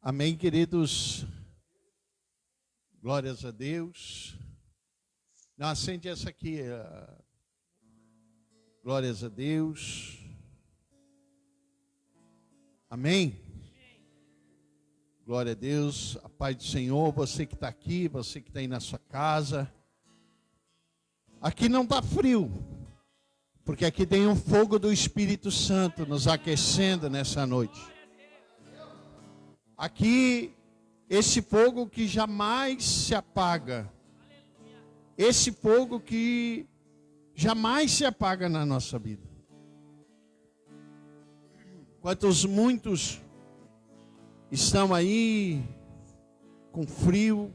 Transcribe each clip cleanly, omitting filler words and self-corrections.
Amém, queridos. Glórias a Deus. Não, acende essa aqui. Glórias a Deus. Amém. Glória a Deus. A paz do Senhor. Você que está aqui, você que está aí na sua casa. Aqui não está frio, porque aqui tem um fogo do Espírito Santo nos aquecendo nessa noite. Aqui, esse fogo que jamais se apaga. Esse fogo que jamais se apaga na nossa vida. Quantos muitos estão aí com frio.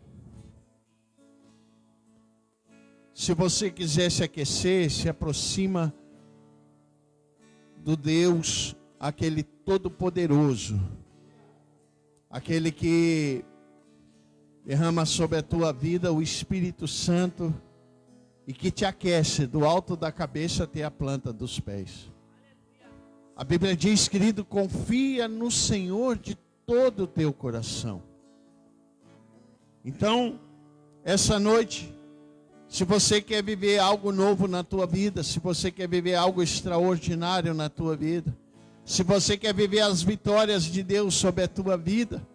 Se você quiser se aquecer, se aproxima do Deus, aquele Todo-Poderoso. Aquele que derrama sobre a tua vida o Espírito Santo e que te aquece do alto da cabeça até a planta dos pés. A Bíblia diz, querido, confia no Senhor de todo o teu coração. Então, essa noite, se você quer viver algo novo na tua vida, se você quer viver algo extraordinário na tua vida, se você quer viver as vitórias de Deus sobre a tua vida,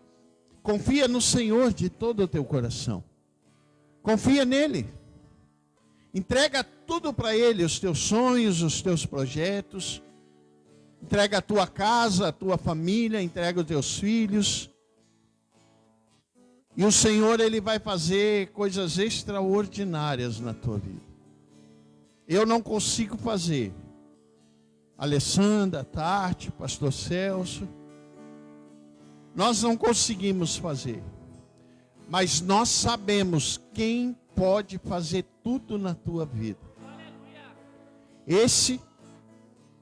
confia no Senhor de todo o teu coração. Confia nele. Entrega tudo para Ele, os teus sonhos, os teus projetos. Entrega a tua casa, a tua família, entrega os teus filhos. E o Senhor, Ele vai fazer coisas extraordinárias na tua vida. Eu não consigo fazer. Alessandra, Tati, Pastor Celso, nós não conseguimos fazer, mas nós sabemos quem pode fazer tudo na tua vida. Esse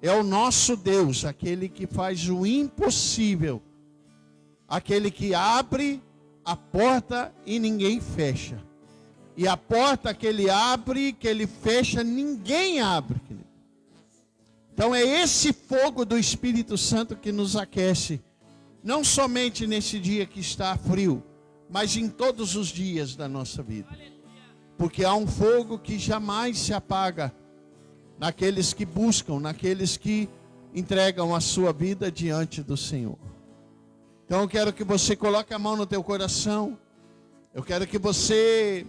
é o nosso Deus, aquele que faz o impossível, aquele que abre a porta e ninguém fecha, e a porta que Ele abre, que Ele fecha, ninguém abre, querido. Então é esse fogo do Espírito Santo que nos aquece, não somente nesse dia que está frio, mas em todos os dias da nossa vida. Porque há um fogo que jamais se apaga naqueles que buscam, naqueles que entregam a sua vida diante do Senhor. Então eu quero que você coloque a mão no teu coração. Eu quero que você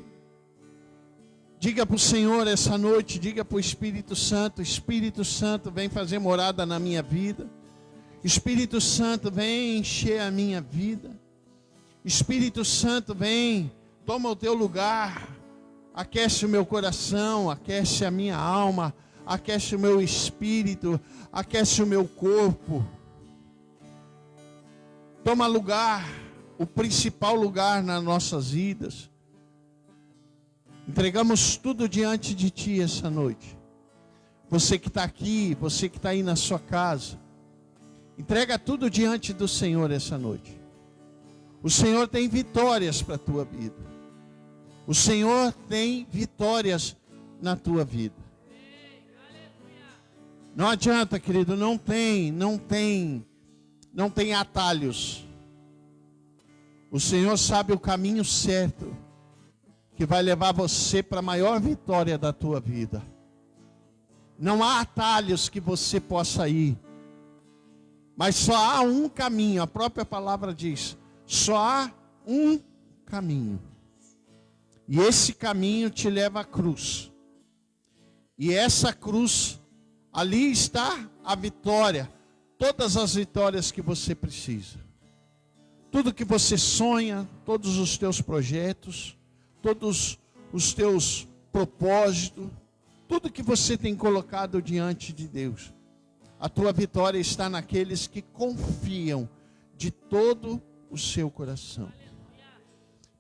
diga para o Senhor essa noite, diga para o Espírito Santo, vem fazer morada na minha vida. Espírito Santo, vem encher a minha vida. Espírito Santo, vem, toma o teu lugar. Aquece o meu coração, aquece a minha alma, aquece o meu espírito, aquece o meu corpo. Toma lugar, o principal lugar nas nossas vidas. Entregamos tudo diante de Ti essa noite. Você que está aqui, você que está aí na sua casa, entrega tudo diante do Senhor essa noite. O Senhor tem vitórias para a tua vida. O Senhor tem vitórias na tua vida. Não adianta, querido, não tem atalhos. O Senhor sabe o caminho certo que vai levar você para a maior vitória da tua vida. Não há atalhos que você possa ir. Mas só há um caminho, a própria palavra diz, só há um caminho. E esse caminho te leva à cruz. E essa cruz, ali está a vitória, todas as vitórias que você precisa. Tudo que você sonha, todos os teus projetos, todos os teus propósitos, tudo que você tem colocado diante de Deus. A tua vitória está naqueles que confiam de todo o seu coração.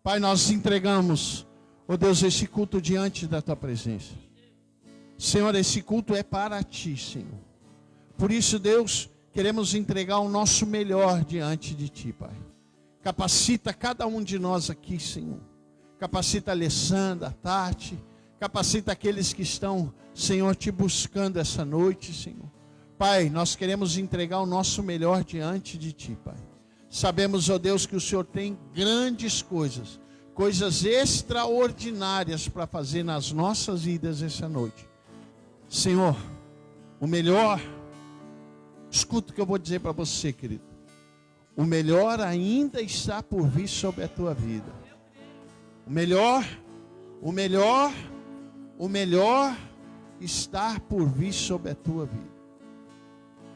Pai, nós entregamos, ó Deus, esse culto diante da Tua presença. Senhor, esse culto é para Ti, Senhor. Por isso, Deus, queremos entregar o nosso melhor diante de Ti, Pai. Capacita cada um de nós aqui, Senhor. Capacita a Alessandra, a Tati. Capacita aqueles que estão, Senhor, Te buscando essa noite, Senhor. Pai, nós queremos entregar o nosso melhor diante de Ti, Pai. Sabemos, ó Deus, que o Senhor tem grandes coisas, coisas extraordinárias para fazer nas nossas vidas essa noite. Senhor, o melhor, escuta o que eu vou dizer para você, querido. O melhor ainda está por vir sobre a tua vida. O melhor está por vir sobre a tua vida.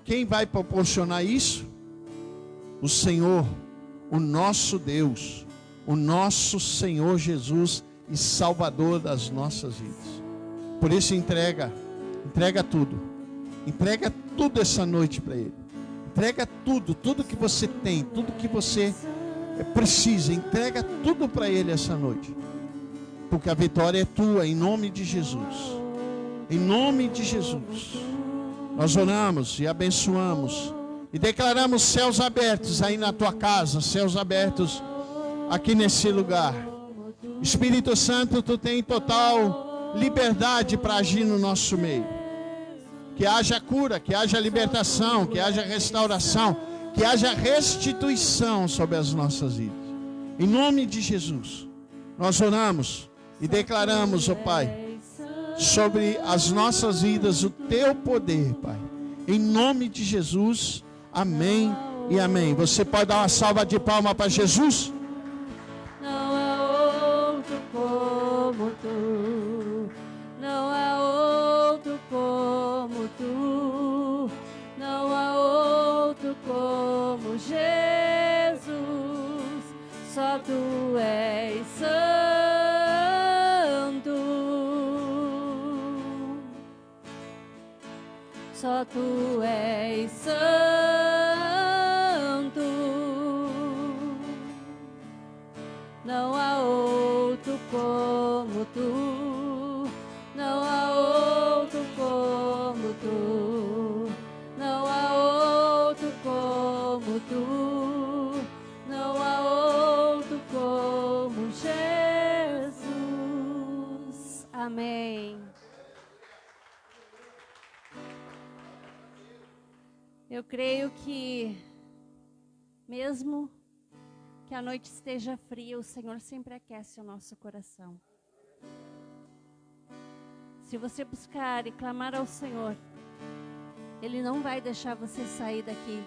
Quem vai proporcionar isso? O Senhor, o nosso Deus, o nosso Senhor Jesus e Salvador das nossas vidas. Por isso entrega tudo. Entrega tudo essa noite para Ele. Entrega tudo que você tem, tudo que você precisa. Entrega tudo para Ele essa noite. Porque a vitória é tua, em nome de Jesus. Em nome de Jesus. Nós oramos e abençoamos. E declaramos céus abertos aí na tua casa. Céus abertos aqui nesse lugar. Espírito Santo, tu tem total liberdade para agir no nosso meio. Que haja cura, que haja libertação, que haja restauração, que haja restituição sobre as nossas vidas. Em nome de Jesus, nós oramos e declaramos, ó Pai, sobre as nossas vidas o teu poder, Pai. Em nome de Jesus, amém e amém. Você pode dar uma salva de palmas para Jesus? Não há outro como tu, não há outro como tu, não há outro como Jesus, só tu és santo, só tu és santo. Não há outro como tu, não há outro como tu, não há outro como tu, não há outro como Jesus. Amém. Eu creio que mesmo que a noite esteja fria, o Senhor sempre aquece o nosso coração. Se você buscar e clamar ao Senhor, Ele não vai deixar você sair daqui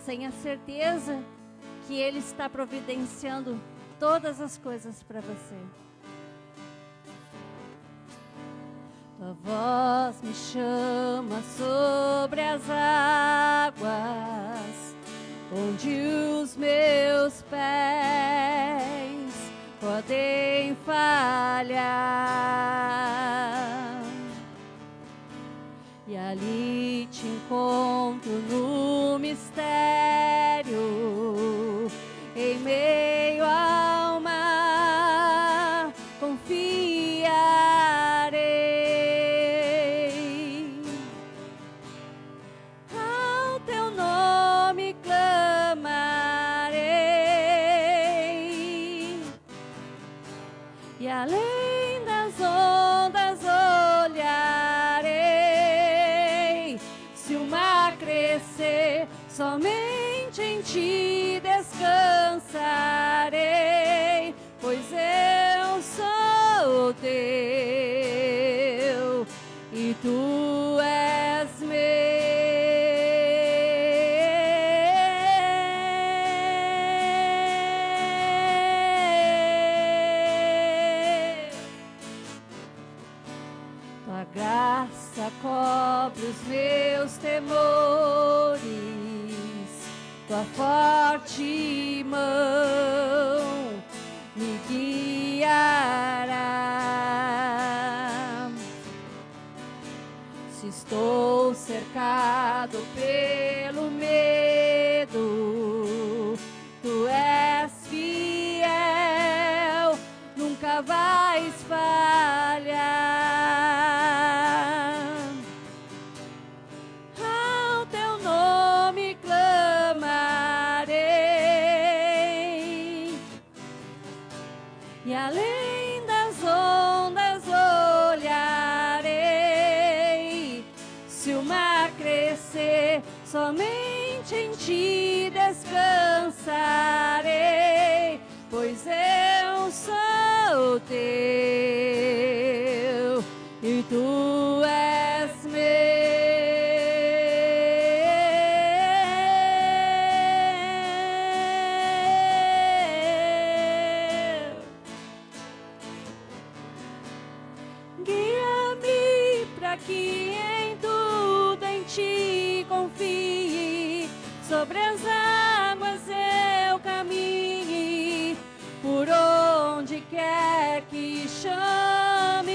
sem a certeza que Ele está providenciando todas as coisas para você. Tua voz me chama sobre as águas, onde os meus pés podem falhar, e ali te encontro no mistério, em meio ao mar, confiarei, ao teu nome clamarei, e além das ondas olharei. Se o mar crescer, somente em ti descansarei, pois eu sou teu e tu és meu. Tua graça cobre os meus temores, tua forte mão me guiará. Se estou cercado pelo medo, tu és fiel, nunca vais falhar. Ao teu nome clamarei, e além das ondas olharei. Se o mar crescer, somente em ti descansarei, pois eu sou teu e tu és meu. Guia-me para que em tudo em ti confie, sobre as águas eu caminhe, por onde quer que chames.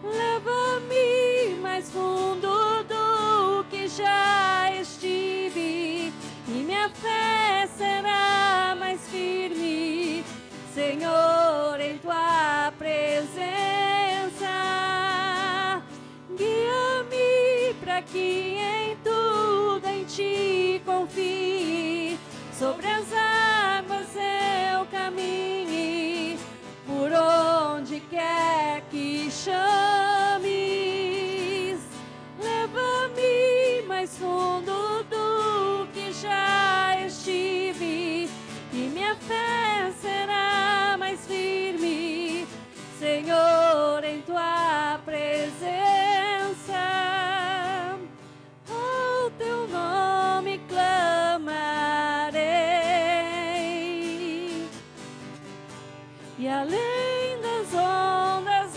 Leva-me mais fundo do que já estive, e minha fé será mais firme, Senhor, em tua presença. Guia-me para que em tudo em ti confie, sobre as águas eu caminhe, por onde quer que chames. Leva-me mais fundo do que já estive, e minha fé será mais firme, Senhor, em tua presença. Ao teu nome clamarei, e além das ondas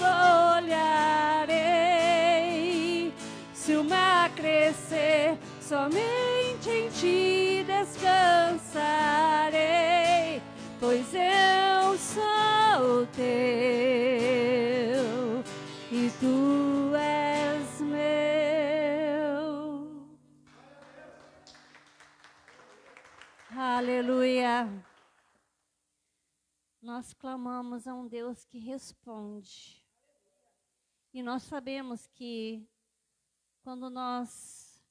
olharei. Se o mar crescer, somente em ti descansarei, pois eu sou teu e tu és meu. Aleluia. Nós clamamos a um Deus que responde. E nós sabemos que quando nós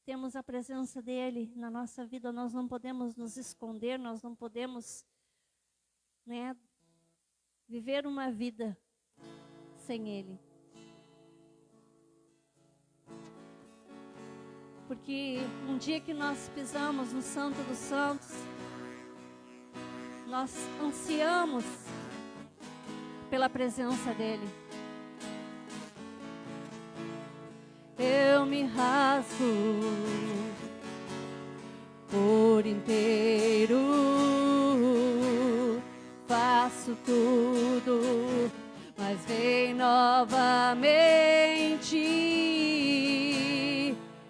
temos a presença dele na nossa vida, nós não podemos nos esconder, nós não podemos, viver uma vida sem ele. Porque um dia que nós pisamos no Santo dos Santos, nós ansiamos pela presença dele. Eu me rasgo por inteiro, faço tudo, mas vem novamente.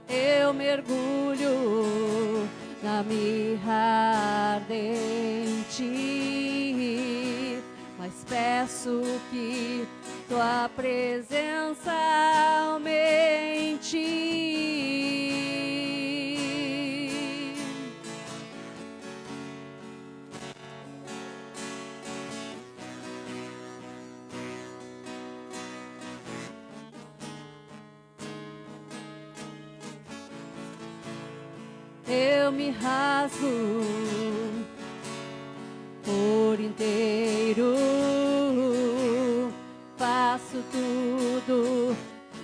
Eu mergulho na mirra ardente, mas peço que tua presença aumente. Eu me rasgo por inteiro, faço tudo,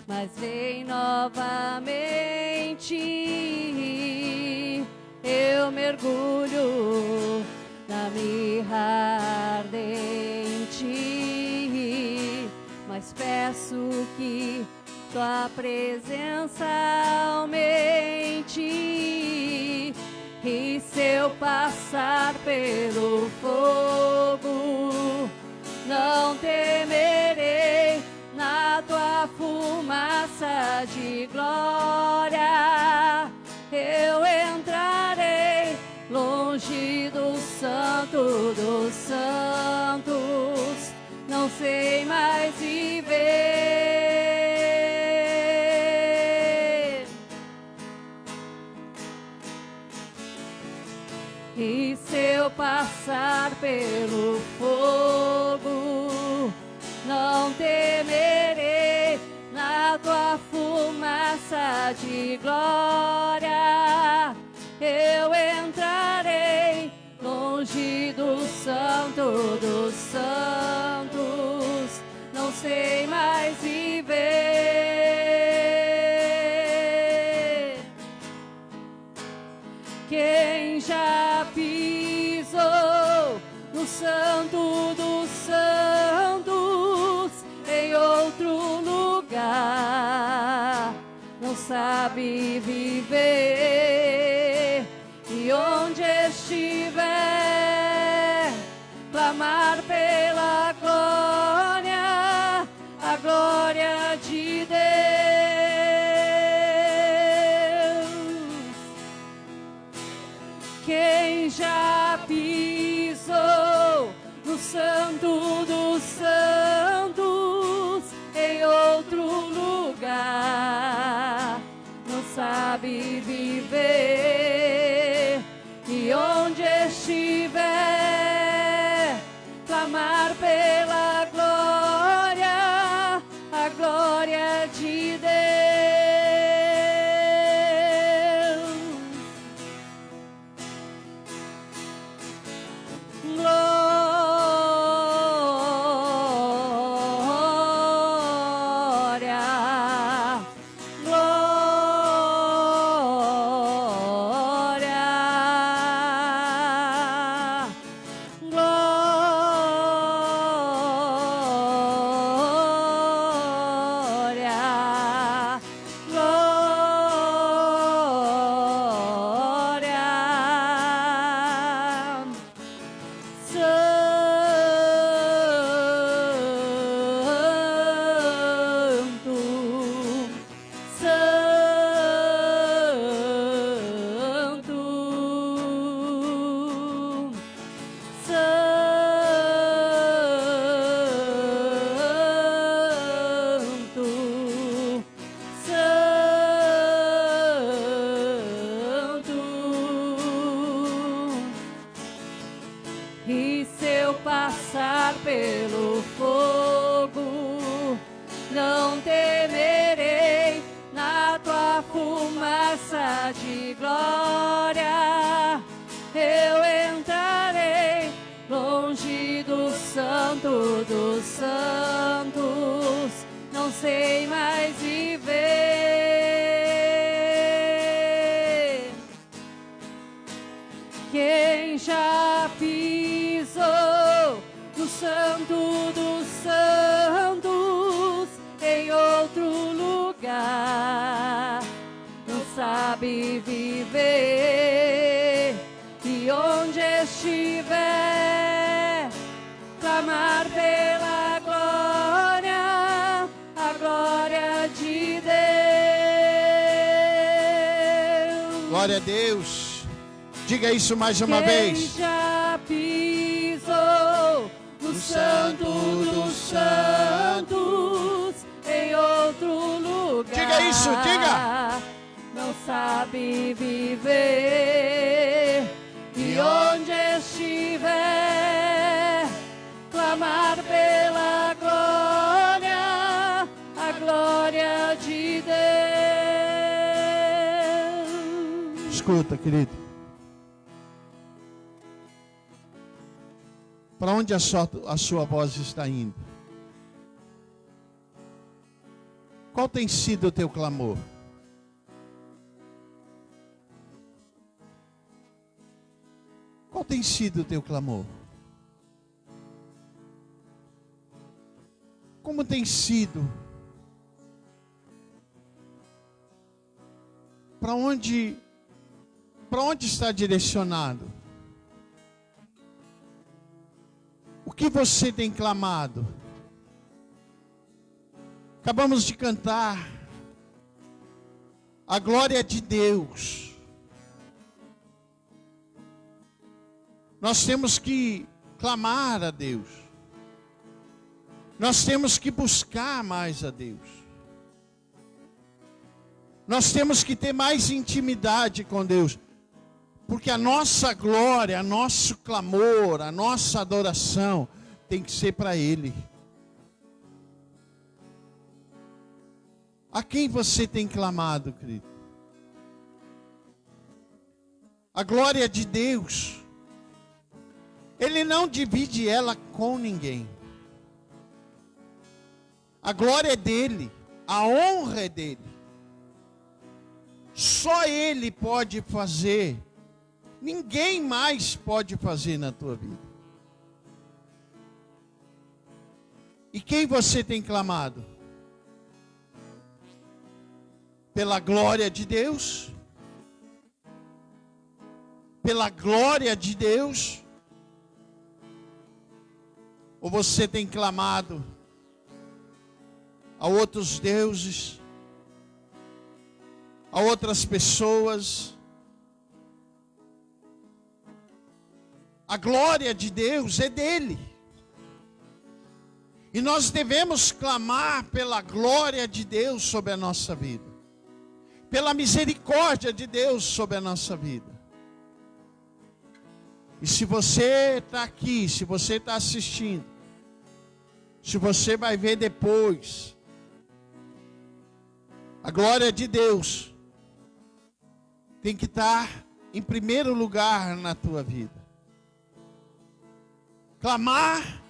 mas vem novamente. Eu mergulho na mirra ardente, mas peço que tua presença aumente. E se eu passar pelo fogo, não temerei, na tua fumaça de glória eu entrarei, longe do Santo dos Santos, não sei mais viver. E se eu passar pelo fogo, não temerei, na tua fumaça de glória eu entrarei, longe do Santo dos Santos, não sei mais viver. Quem já pisou no Santo dos Santos, em outro lugar, não sabe viver. E onde estiver, clamar pela glória, a glória de Deus. Quem já pisou no Santo dos Santos, em outro lugar, não sabe viver. E onde estiver, clamar pela glória, a glória de Deus. E se eu passar pelo fogo, não temerei, na tua fumaça de glória eu entrarei, longe do Santo dos Santos, não sei mais viver. Quem já pisou no Santo dos Santos, em outro lugar, não sabe viver. E onde estiver, clamar pela glória, a glória de Deus. Glória a Deus. Diga isso mais uma vez. Quem já pisou no Santo dos Santos, em outro lugar, diga isso, diga. Não sabe viver. E onde estiver, clamar pela glória, a glória de Deus. Escuta, querido. Para onde a sua voz está indo? Qual tem sido o teu clamor? Qual tem sido o teu clamor? Como tem sido? Para onde está direcionado? O que você tem clamado? Acabamos de cantar a glória de Deus. Nós temos que clamar a Deus. Nós temos que buscar mais a Deus. Nós temos que ter mais intimidade com Deus. Porque a nossa glória, o nosso clamor, a nossa adoração tem que ser para Ele. A quem você tem clamado, querido? A glória de Deus, Ele não divide ela com ninguém. A glória é dele, a honra é dele. Só Ele pode fazer ninguém mais pode fazer na tua vida. E quem você tem clamado? Pela glória de Deus? Pela glória de Deus? Ou você tem clamado a outros deuses, a outras pessoas? A glória de Deus é dele. E nós devemos clamar pela glória de Deus sobre a nossa vida, pela misericórdia de Deus sobre a nossa vida. E se você está aqui, se você está assistindo, se você vai ver depois, a glória de Deus tem que estar em primeiro lugar na tua vida. Clamar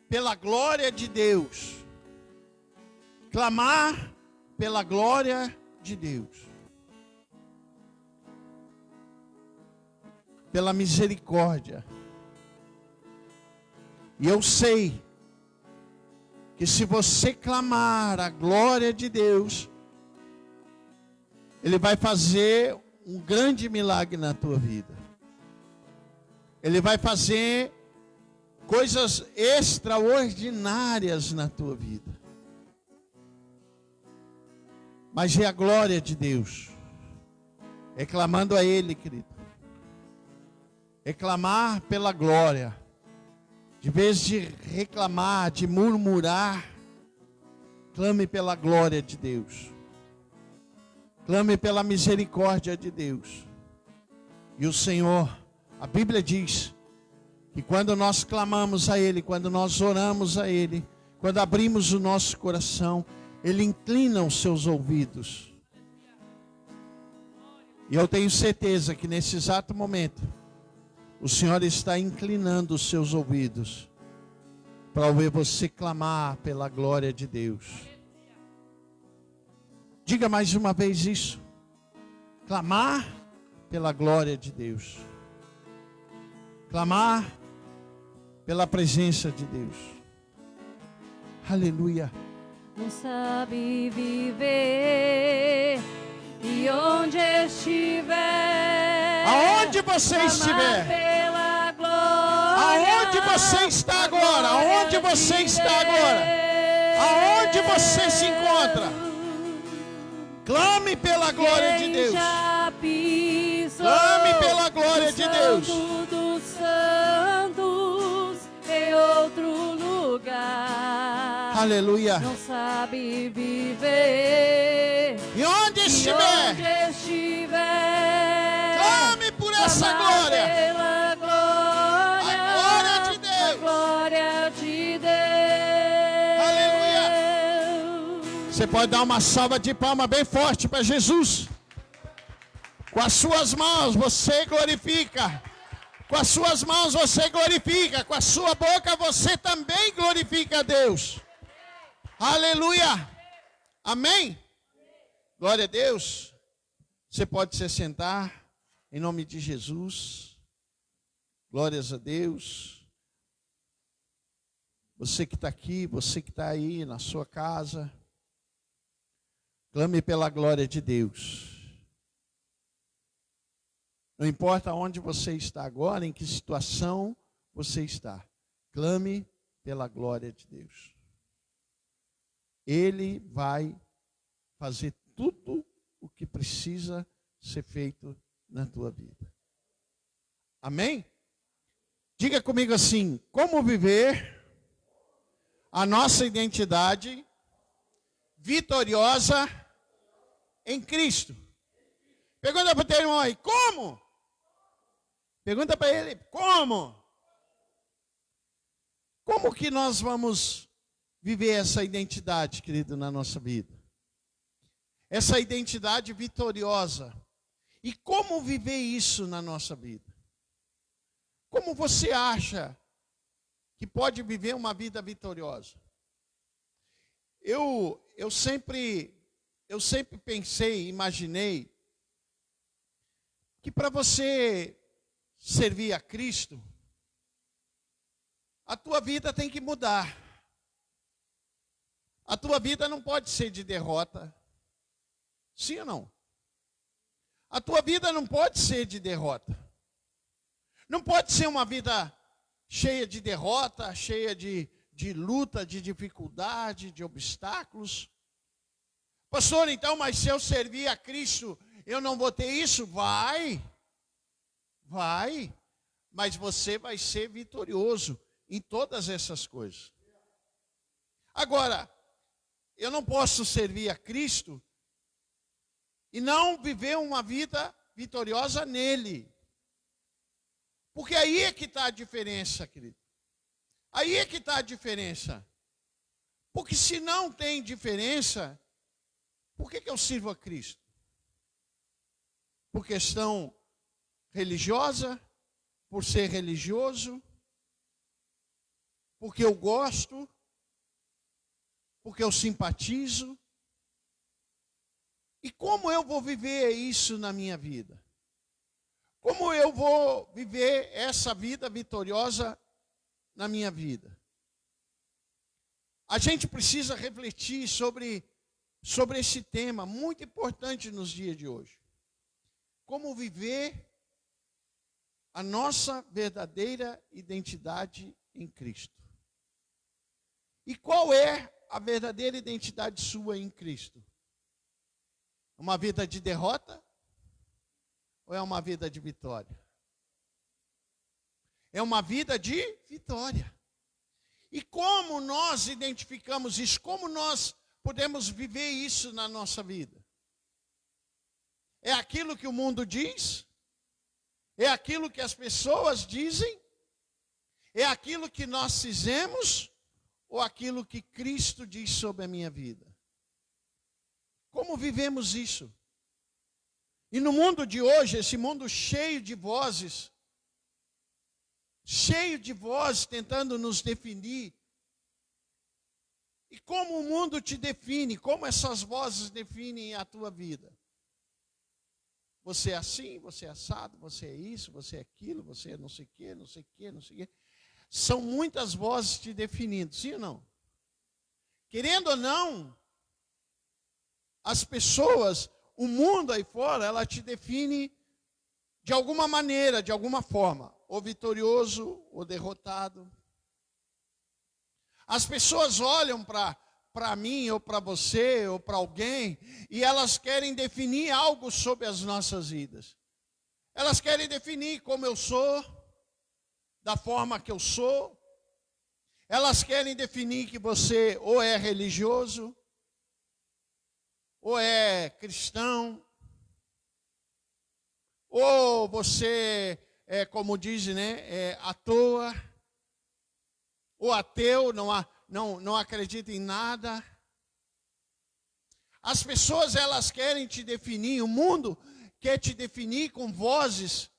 pela glória de Deus. Clamar pela glória de Deus. Pela misericórdia. E eu sei que se você clamar a glória de Deus, Ele vai fazer um grande milagre na tua vida. Ele vai fazer coisas extraordinárias na tua vida. Mas é a glória de Deus. É clamando a Ele, querido. É clamar pela glória. De vez de reclamar, de murmurar, clame pela glória de Deus. Clame pela misericórdia de Deus. E o Senhor, a Bíblia diz que quando nós clamamos a Ele, quando nós oramos a Ele, quando abrimos o nosso coração, Ele inclina os seus ouvidos. E eu tenho certeza que nesse exato momento, o Senhor está inclinando os seus ouvidos para ouvir você clamar pela glória de Deus. Diga mais uma vez isso. Clamar pela glória de Deus. Clamar pela presença de Deus. Aleluia. Não sabe viver e onde estiver. Aonde você estiver. Pela glória. Aonde você está agora. Aonde você está agora. Aonde você se encontra. Clame pela glória de Deus. Clame pela glória de Deus. Dos santos em outro lugar. Aleluia. Não sabe viver. E onde estiver. Clame por essa glória. Pela glória. A glória de Deus. A glória de Deus. Você pode dar uma salva de palmas bem forte para Jesus. Com as suas mãos você glorifica. Com as suas mãos você glorifica. Com a sua boca você também glorifica a Deus. Aleluia. Amém? Glória a Deus. Você pode se sentar em nome de Jesus. Glórias a Deus. Você que está aqui, você que está aí na sua casa. Clame pela glória de Deus. Não importa onde você está agora, em que situação você está. Clame pela glória de Deus. Ele vai fazer tudo o que precisa ser feito na tua vida. Amém? Diga comigo assim: como viver a nossa identidade vitoriosa em Cristo? Pergunta para o teu irmão aí, como? Pergunta para ele, como? Como que nós vamos viver essa identidade, querido, na nossa vida? Essa identidade vitoriosa. E como viver isso na nossa vida? Como você acha que pode viver uma vida vitoriosa? Eu sempre pensei, imaginei, que para você servir a Cristo, a tua vida tem que mudar. A tua vida não pode ser de derrota. Sim ou não? A tua vida não pode ser de derrota. Não pode ser uma vida cheia de derrota, cheia de luta, de dificuldade, de obstáculos. Pastor, então, mas se eu servir a Cristo, eu não vou ter isso? Vai. Mas você vai ser vitorioso em todas essas coisas. Agora, eu não posso servir a Cristo e não viver uma vida vitoriosa nele. Porque aí é que está a diferença, querido. Aí é que está a diferença. Porque se não tem diferença, por que eu sirvo a Cristo? Por questão religiosa? Por ser religioso? Porque eu gosto? Porque eu simpatizo? E como eu vou viver isso na minha vida? Como eu vou viver essa vida vitoriosa na minha vida? A gente precisa refletir sobre esse tema muito importante nos dias de hoje. Como viver a nossa verdadeira identidade em Cristo. E qual é a verdadeira identidade sua em Cristo? Uma vida de derrota? Ou é uma vida de vitória? É uma vida de vitória. E como nós identificamos isso? Como nós podemos viver isso na nossa vida? É aquilo que o mundo diz? É aquilo que as pessoas dizem? É aquilo que nós fizemos? Ou aquilo que Cristo diz sobre a minha vida? Como vivemos isso? E no mundo de hoje, esse mundo cheio de vozes tentando nos definir. E como o mundo te define? Como essas vozes definem a tua vida? Você é assim, você é assado, você é isso, você é aquilo, você é não sei o quê, não sei o quê, não sei o quê. São muitas vozes te definindo, sim ou não? Querendo ou não, as pessoas, o mundo aí fora, ela te define de alguma maneira, de alguma forma, ou vitorioso ou derrotado. As pessoas olham para mim, ou para você, ou para alguém, e elas querem definir algo sobre as nossas vidas. Elas querem definir como eu sou, da forma que eu sou. Elas querem definir que você ou é religioso, ou é cristão, ou você é, como dizem, né, é à toa, ou ateu, não acredita em nada. As pessoas, elas querem te definir, o mundo quer te definir com vozes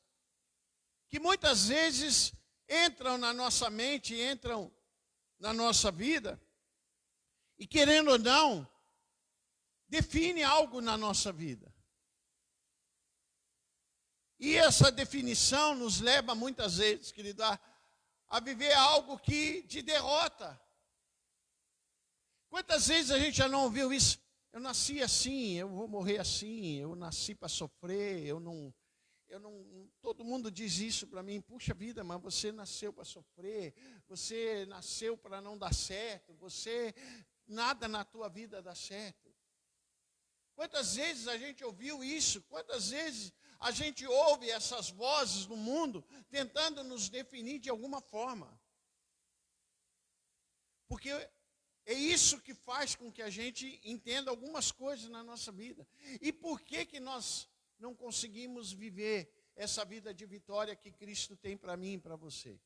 que muitas vezes entram na nossa mente, entram na nossa vida, e querendo ou não, define algo na nossa vida. E essa definição nos leva muitas vezes, querido, a viver algo que te derrota. Quantas vezes a gente já não ouviu isso? Eu nasci assim, eu vou morrer assim, eu nasci para sofrer, todo mundo diz isso para mim. Puxa vida, mas você nasceu para sofrer, você nasceu para não dar certo, nada na tua vida dá certo. Quantas vezes a gente ouviu isso? Quantas vezes a gente ouve essas vozes do mundo tentando nos definir de alguma forma? Porque é isso que faz com que a gente entenda algumas coisas na nossa vida. E por que nós não conseguimos viver essa vida de vitória que Cristo tem para mim e para você?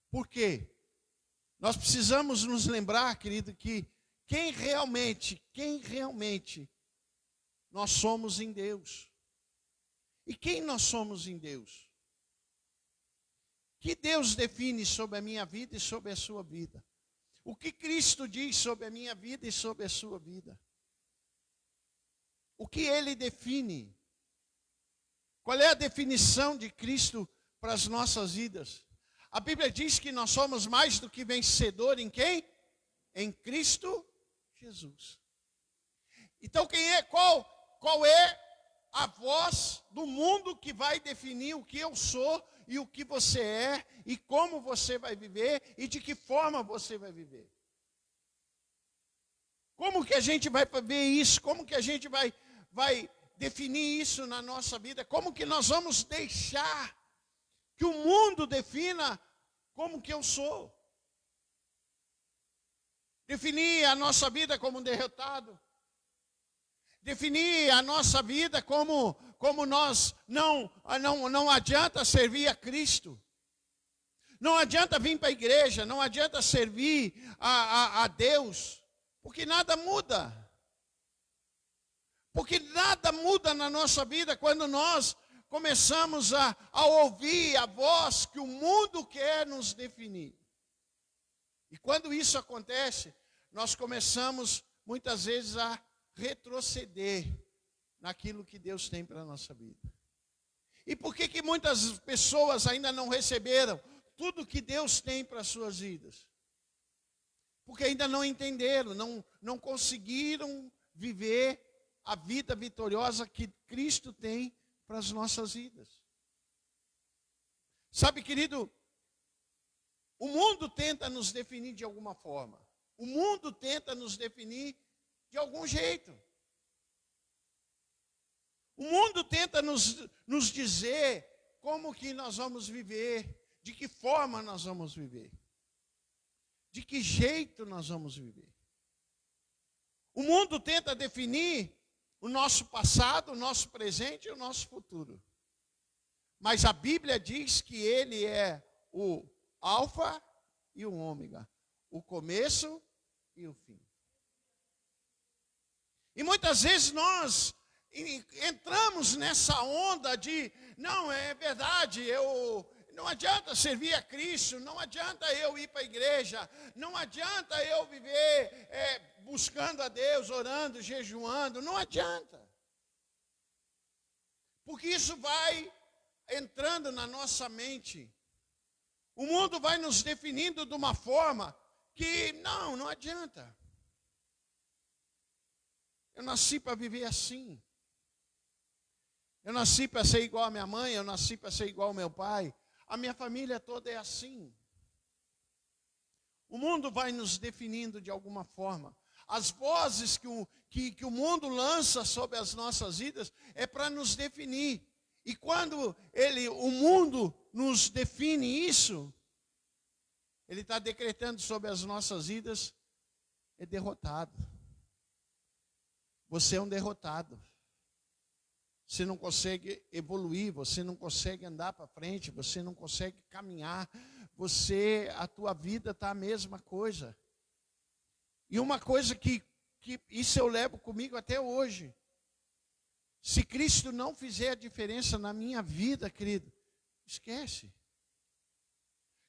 Por quê? Nós precisamos nos lembrar, querido, que quem realmente nós somos em Deus. E quem nós somos em Deus? Que Deus define sobre a minha vida e sobre a sua vida? O que Cristo diz sobre a minha vida e sobre a sua vida? O que Ele define? Qual é a definição de Cristo para as nossas vidas? A Bíblia diz que nós somos mais do que vencedor em quem? Em Cristo Jesus. Então qual é a voz do mundo que vai definir o que eu sou e o que você é e como você vai viver e de que forma você vai viver? Como que a gente vai ver isso? Como que a gente vai definir isso na nossa vida? Como que nós vamos deixar que o mundo defina como que eu sou? Definir a nossa vida como um derrotado. Definir a nossa vida como nós não adianta servir a Cristo. Não adianta vir para a igreja, não adianta servir a Deus. Porque nada muda. Porque nada muda na nossa vida quando nós começamos a ouvir a voz que o mundo quer nos definir. E quando isso acontece, nós começamos muitas vezes a retroceder naquilo que Deus tem para a nossa vida. E por que muitas pessoas ainda não receberam tudo que Deus tem para as suas vidas? Porque ainda não entenderam, não conseguiram viver a vida vitoriosa que Cristo tem para as nossas vidas. Sabe, querido, o mundo tenta nos definir de alguma forma. O mundo tenta nos definir de algum jeito. O mundo tenta nos dizer como que nós vamos viver, de que forma nós vamos viver. De que jeito nós vamos viver? O mundo tenta definir o nosso passado, o nosso presente e o nosso futuro. Mas a Bíblia diz que Ele é o Alfa e o Ômega, o começo e o fim. E muitas vezes nós entramos nessa onda de, não, é verdade, não adianta servir a Cristo, não adianta eu ir para a igreja, não adianta eu viver buscando a Deus, orando, jejuando, não adianta. Porque isso vai entrando na nossa mente. O mundo vai nos definindo de uma forma que não adianta. Eu nasci para viver assim. Eu nasci para ser igual a minha mãe, eu nasci para ser igual ao meu pai. A minha família toda é assim. O mundo vai nos definindo de alguma forma. As vozes que o mundo lança sobre as nossas vidas é para nos definir. E quando o mundo nos define isso, ele está decretando sobre as nossas vidas, é derrotado. Você é um derrotado. Você não consegue evoluir, você não consegue andar para frente, você não consegue caminhar. A tua vida está a mesma coisa. E uma coisa que isso eu levo comigo até hoje. Se Cristo não fizer a diferença na minha vida, querido, esquece.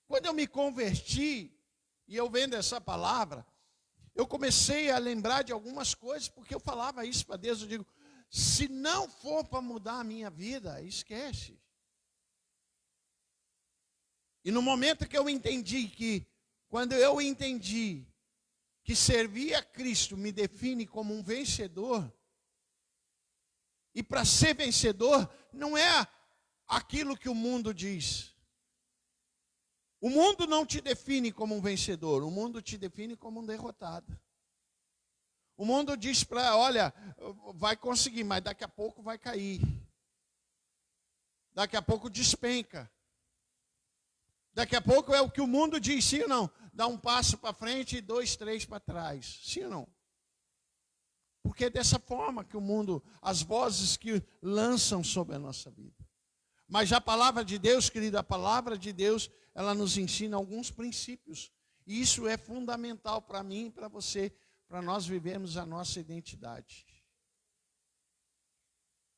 Quando eu me converti, e eu vendo essa palavra, eu comecei a lembrar de algumas coisas, porque eu falava isso para Deus, eu digo, se não for para mudar a minha vida, esquece. E no momento que eu entendi quando eu entendi que servir a Cristo me define como um vencedor, e para ser vencedor não é aquilo que o mundo diz. O mundo não te define como um vencedor, o mundo te define como um derrotado. O mundo diz olha, vai conseguir, mas daqui a pouco vai cair. Daqui a pouco despenca. Daqui a pouco é o que o mundo diz, sim ou não? Dá um passo para frente e 2, 3 para trás. Sim ou não? Porque é dessa forma que o mundo, as vozes que lançam sobre a nossa vida. Mas a palavra de Deus, querido, a palavra de Deus, ela nos ensina alguns princípios. E isso é fundamental para mim e para você, para nós vivermos a nossa identidade.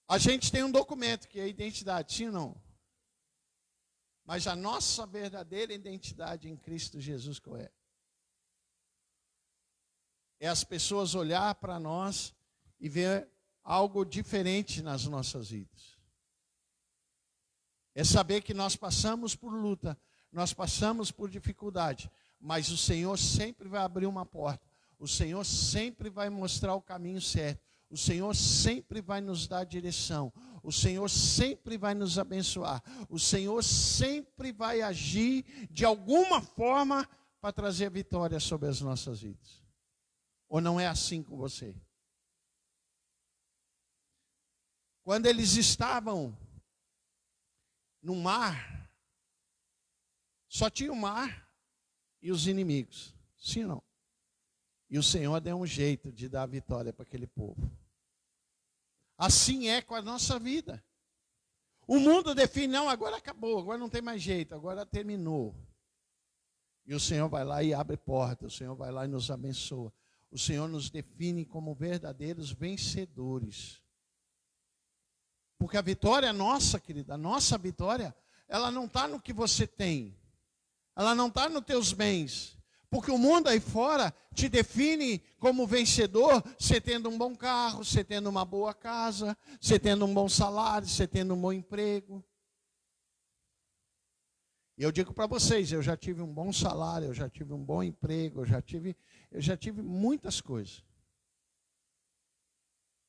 A gente tem um documento que é a identidade, sim ou não? Mas a nossa verdadeira identidade em Cristo Jesus qual é? É as pessoas olhar para nós e ver algo diferente nas nossas vidas. É saber que nós passamos por luta, nós passamos por dificuldade, mas o Senhor sempre vai abrir uma porta. O Senhor sempre vai mostrar o caminho certo. O Senhor sempre vai nos dar direção. O Senhor sempre vai nos abençoar. O Senhor sempre vai agir de alguma forma para trazer vitória sobre as nossas vidas. Ou não é assim com você? Quando eles estavam no mar, só tinha o mar e os inimigos. Sim ou não? E o Senhor deu um jeito de dar a vitória para aquele povo. Assim é com a nossa vida. O mundo define, não, agora acabou, agora não tem mais jeito, agora terminou. E o Senhor vai lá e abre porta, o Senhor vai lá e nos abençoa. O Senhor nos define como verdadeiros vencedores. Porque a vitória é nossa, querida, a nossa vitória, ela não está no que você tem. Ela não está nos teus bens. Porque o mundo aí fora te define como vencedor, você tendo um bom carro, você tendo uma boa casa, você tendo um bom salário, você tendo um bom emprego. E eu digo para vocês, eu já tive um bom salário, eu já tive um bom emprego, eu já tive muitas coisas.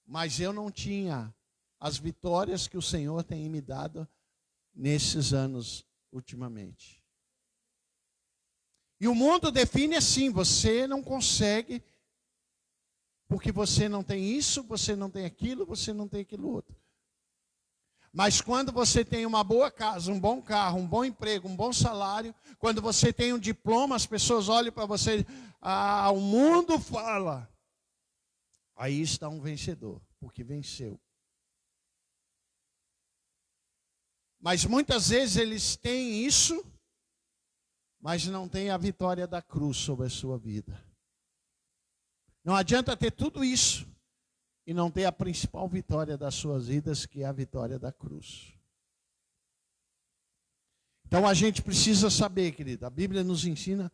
Mas eu não tinha as vitórias que o Senhor tem me dado nesses anos ultimamente. E o mundo define assim, você não consegue, porque você não tem isso, você não tem aquilo, você não tem aquilo outro. Mas quando você tem uma boa casa, um bom carro, um bom emprego, um bom salário, quando você tem um diploma, as pessoas olham para você, o mundo fala. Aí está um vencedor, porque venceu. Mas muitas vezes eles têm isso, mas não têm a vitória da cruz sobre a sua vida. Não adianta ter tudo isso e não ter a principal vitória das suas vidas, que é a vitória da cruz. Então a gente precisa saber, querida, a Bíblia nos ensina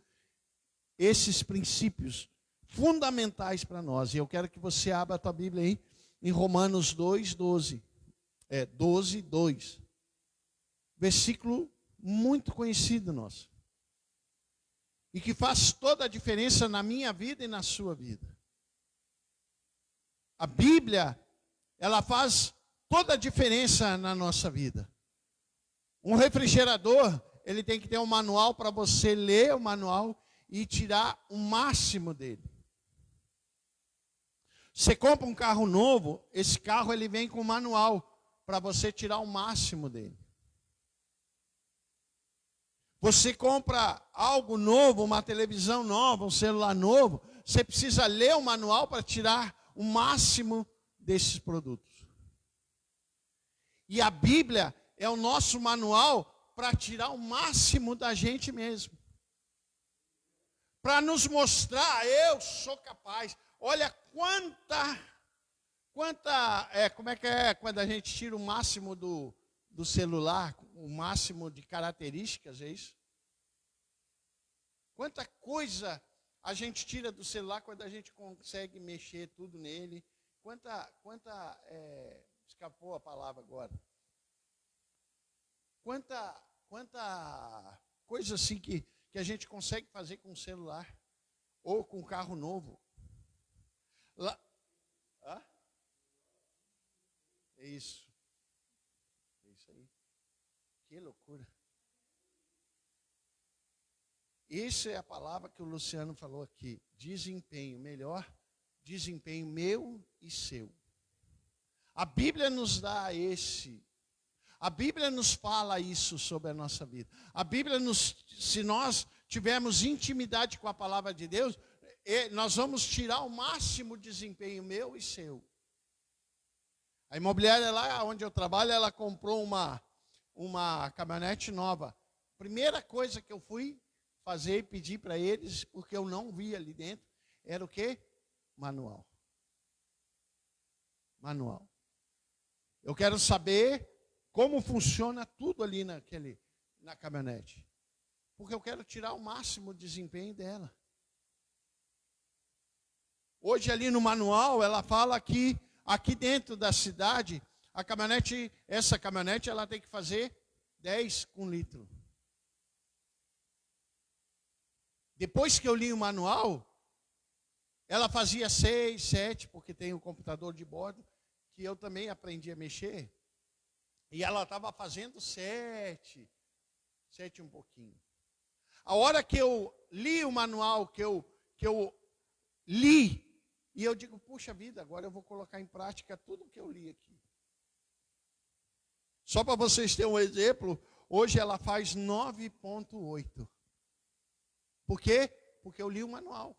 esses princípios fundamentais para nós. E eu quero que você abra a tua Bíblia aí em Romanos 2:12. 12:2. Versículo muito conhecido nosso. E que faz toda a diferença na minha vida e na sua vida. A Bíblia, ela faz toda a diferença na nossa vida. Um refrigerador, ele tem que ter um manual para você ler o manual e tirar o máximo dele. Você compra um carro novo, esse carro ele vem com manual para você tirar o máximo dele. Você compra algo novo, uma televisão nova, um celular novo, você precisa ler o manual para tirar o máximo desses produtos. E a Bíblia é o nosso manual para tirar o máximo da gente mesmo. Para nos mostrar, eu sou capaz. Olha como é que é quando a gente tira o máximo do celular, o máximo de características, é isso? Quanta coisa a gente tira do celular quando a gente consegue mexer tudo nele. Escapou a palavra agora. Quanta coisa assim que a gente consegue fazer com o celular ou com um carro novo. Lá, é isso. É isso aí. Que loucura. Essa é a palavra que o Luciano falou aqui. Desempenho, melhor desempenho meu e seu. A Bíblia nos dá a Bíblia nos fala isso sobre a nossa vida. A Bíblia se nós tivermos intimidade com a palavra de Deus, nós vamos tirar o máximo desempenho meu e seu. A imobiliária lá onde eu trabalho, ela comprou uma caminhonete nova. Primeira coisa que eu fui fazer e pedir para eles, porque eu não vi ali dentro, era o quê? Manual. Manual. Eu quero saber como funciona tudo ali na caminhonete. Porque eu quero tirar o máximo desempenho dela. Hoje ali no manual, ela fala que aqui dentro da cidade, essa caminhonete ela tem que fazer 10 com litro. Depois que eu li o manual, ela fazia 6, 7, porque tem o computador de bordo, que eu também aprendi a mexer. E ela estava fazendo 7 um pouquinho. A hora que eu li o manual, que eu li, e eu digo, puxa vida, agora eu vou colocar em prática tudo que eu li aqui. Só para vocês terem um exemplo, hoje ela faz 9,8. Por quê? Porque eu li o manual.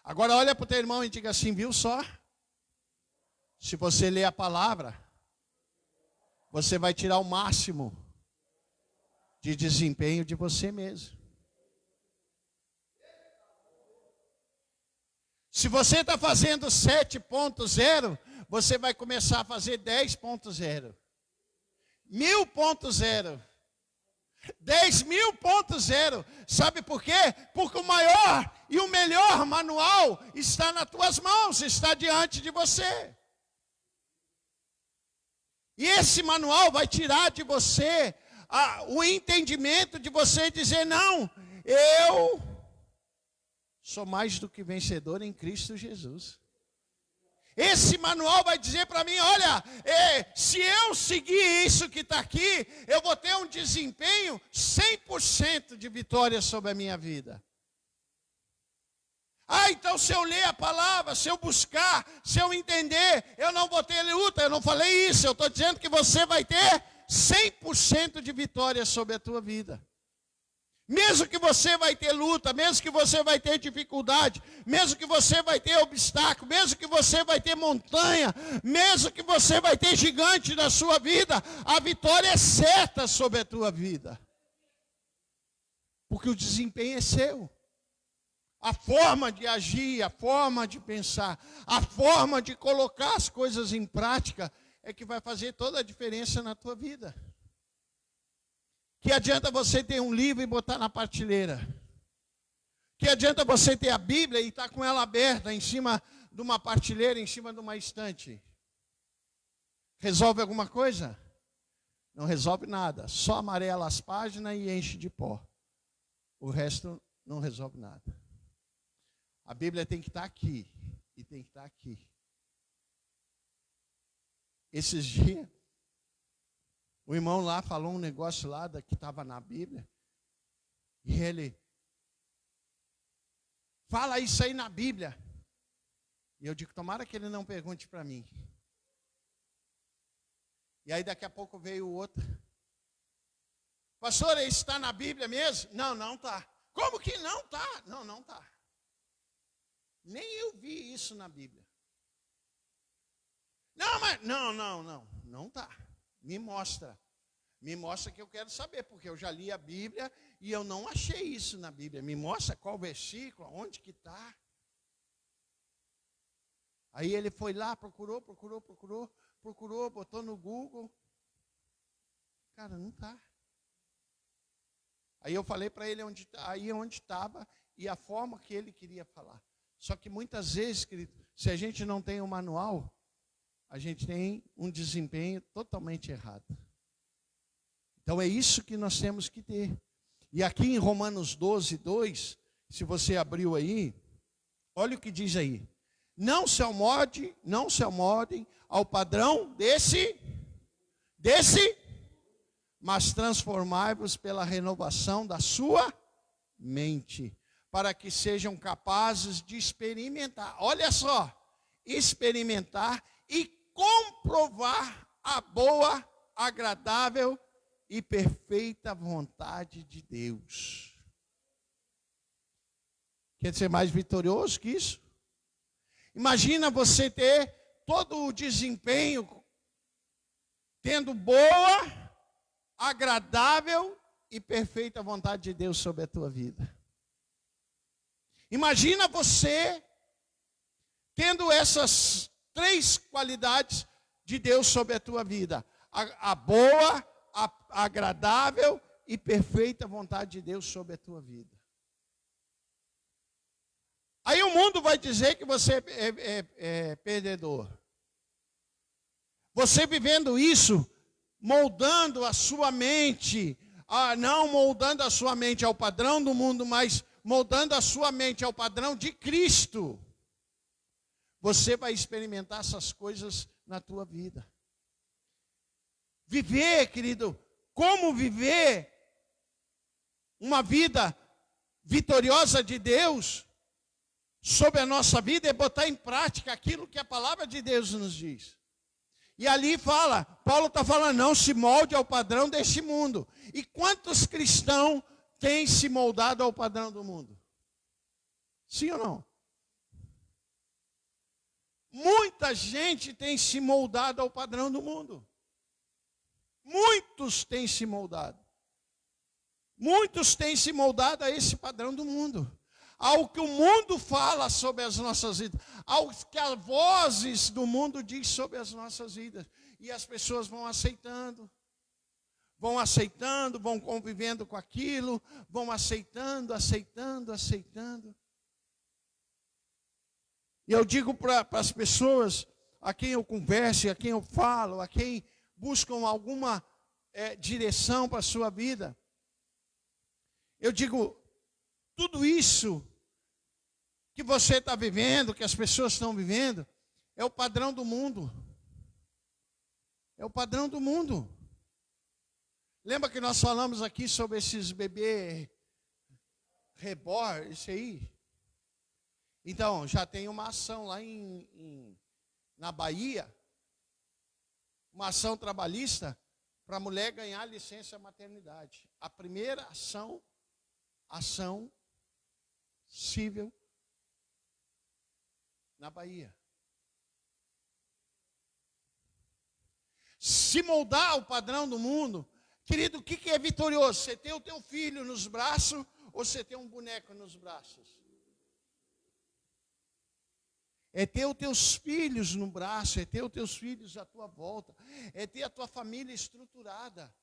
Agora olha para o teu irmão e diga assim, viu só? Se você ler a palavra, você vai tirar o máximo de desempenho de você mesmo. Se você está fazendo 7.0, você vai começar a fazer 10.0. 1000.0. 10.000.0. Sabe por quê? Porque o maior e o melhor manual está nas tuas mãos, está diante de você. E esse manual vai tirar de você o entendimento de você dizer, não, eu sou mais do que vencedor em Cristo Jesus. Esse manual vai dizer para mim, olha, se eu seguir isso que está aqui, eu vou ter um desempenho 100% de vitória sobre a minha vida. Então se eu ler a palavra, se eu buscar, se eu entender, eu não vou ter luta. Eu não falei isso, eu estou dizendo que você vai ter 100% de vitória sobre a tua vida. Mesmo que você vai ter luta, mesmo que você vai ter dificuldade, mesmo que você vai ter obstáculo, mesmo que você vai ter montanha, mesmo que você vai ter gigante na sua vida, a vitória é certa sobre a tua vida. Porque o desempenho é seu. A forma de agir, a forma de pensar, a forma de colocar as coisas em prática é que vai fazer toda a diferença na tua vida. Que adianta você ter um livro e botar na prateleira? Que adianta você ter a Bíblia e estar com ela aberta em cima de uma prateleira, em cima de uma estante? Resolve alguma coisa? Não resolve nada. Só amarela as páginas e enche de pó. O resto não resolve nada. A Bíblia tem que estar aqui e tem que estar aqui. Esses dias, o irmão lá falou um negócio lá que estava na Bíblia. E ele, fala isso aí na Bíblia. E eu digo, tomara que ele não pergunte para mim. E aí daqui a pouco veio o outro. Pastor, isso está na Bíblia mesmo? Não, não está. Como que não está? Não, não está. Nem eu vi isso na Bíblia. Não, mas não está. Me mostra. Me mostra que eu quero saber, porque eu já li a Bíblia e eu não achei isso na Bíblia. Me mostra qual versículo, onde que está. Aí ele foi lá, procurou, botou no Google. Cara, não está. Aí eu falei para ele onde estava e a forma que ele queria falar. Só que muitas vezes, querido, se a gente não tem um manual, a gente tem um desempenho totalmente errado. Então é isso que nós temos que ter. E aqui em Romanos 12, 2, se você abriu aí, olha o que diz aí. Não se amodem ao padrão desse, mas transformai-vos pela renovação da sua mente, para que sejam capazes de experimentar. Olha só, experimentar e comprovar a boa, agradável e perfeita vontade de Deus. Quer ser mais vitorioso que isso? Imagina você ter todo o desempenho, tendo boa, agradável e perfeita vontade de Deus sobre a tua vida. Imagina você tendo essas 3 qualidades de Deus sobre a tua vida. A boa, a agradável e perfeita vontade de Deus sobre a tua vida. Aí o mundo vai dizer que você é perdedor. Você vivendo isso, moldando a sua mente, não moldando a sua mente ao padrão do mundo, mas moldando a sua mente ao padrão de Cristo, você vai experimentar essas coisas na tua vida. Viver, querido, como viver uma vida vitoriosa de Deus sobre a nossa vida é botar em prática aquilo que a palavra de Deus nos diz. E ali fala, Paulo está falando, não se molde ao padrão deste mundo. E quantos cristãos têm se moldado ao padrão do mundo? Sim ou não? Muita gente tem se moldado ao padrão do mundo. Muitos têm se moldado. Muitos têm se moldado a esse padrão do mundo. Ao que o mundo fala sobre as nossas vidas. Ao que as vozes do mundo diz sobre as nossas vidas. E as pessoas vão aceitando, vão convivendo com aquilo, vão aceitando. E eu digo para as pessoas a quem eu converso, a quem eu falo, a quem buscam alguma direção para a sua vida, eu digo, tudo isso que você está vivendo, que as pessoas estão vivendo, é o padrão do mundo. É o padrão do mundo. Lembra que nós falamos aqui sobre esses bebês reborn, isso aí? Então, já tem uma ação lá na Bahia, uma ação trabalhista para a mulher ganhar licença maternidade. A primeira ação civil na Bahia. Se moldar ao padrão do mundo, querido, o que é vitorioso? Você ter o teu filho nos braços ou você ter um boneco nos braços? É ter os teus filhos no braço, é ter os teus filhos à tua volta, é ter a tua família estruturada.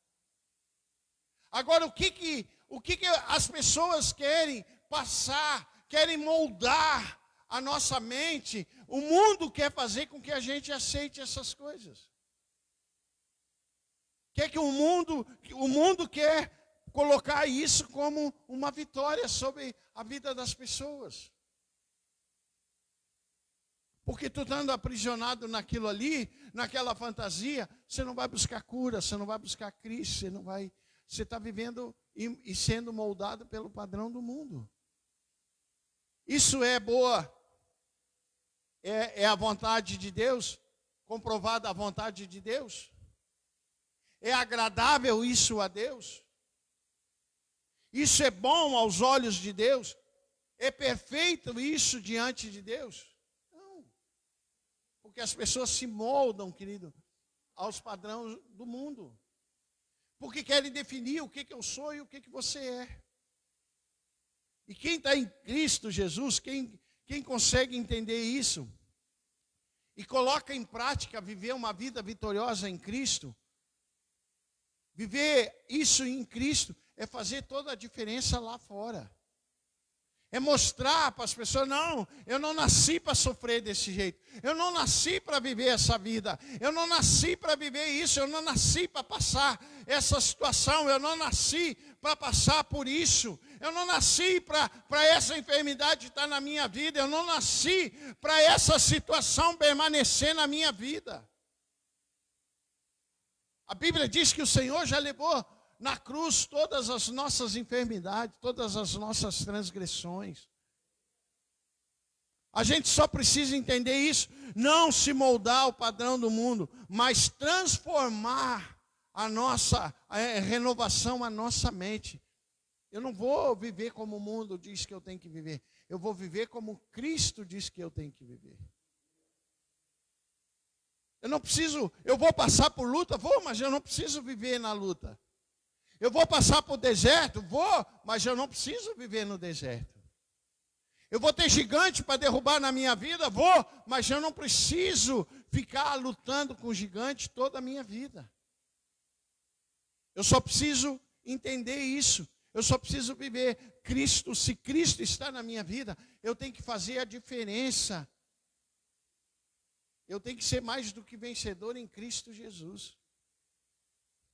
Agora, o que as pessoas querem passar, querem moldar a nossa mente? O mundo quer fazer com que a gente aceite essas coisas. Quer que o mundo quer colocar isso como uma vitória sobre a vida das pessoas. Porque tu estando aprisionado naquilo ali, naquela fantasia, você não vai buscar cura, você não vai buscar Cristo, você está vivendo e sendo moldado pelo padrão do mundo. Isso é boa, é a vontade de Deus, comprovada a vontade de Deus? É agradável isso a Deus? Isso é bom aos olhos de Deus? É perfeito isso diante de Deus? Porque as pessoas se moldam, querido, aos padrões do mundo. Porque querem definir o que eu sou e o que você é. E quem está em Cristo Jesus, quem consegue entender isso, e coloca em prática viver uma vida vitoriosa em Cristo, viver isso em Cristo é fazer toda a diferença lá fora. É mostrar para as pessoas, não, eu não nasci para sofrer desse jeito. Eu não nasci para viver essa vida. Eu não nasci para viver isso. Eu não nasci para passar essa situação. Eu não nasci para passar por isso. Eu não nasci para essa enfermidade estar na minha vida. Eu não nasci para essa situação permanecer na minha vida. A Bíblia diz que o Senhor já levou na cruz todas as nossas enfermidades, todas as nossas transgressões. A gente só precisa entender isso, não se moldar ao padrão do mundo, mas transformar a nossa renovação, a nossa mente. Eu não vou viver como o mundo diz que eu tenho que viver, eu vou viver como Cristo diz que eu tenho que viver. Eu vou passar por luta, mas eu não preciso viver na luta. Eu vou passar por deserto? Vou, mas eu não preciso viver no deserto. Eu vou ter gigante para derrubar na minha vida? Vou, mas eu não preciso ficar lutando com gigante toda a minha vida. Eu só preciso entender isso. Eu só preciso viver Cristo. Se Cristo está na minha vida, eu tenho que fazer a diferença. Eu tenho que ser mais do que vencedor em Cristo Jesus.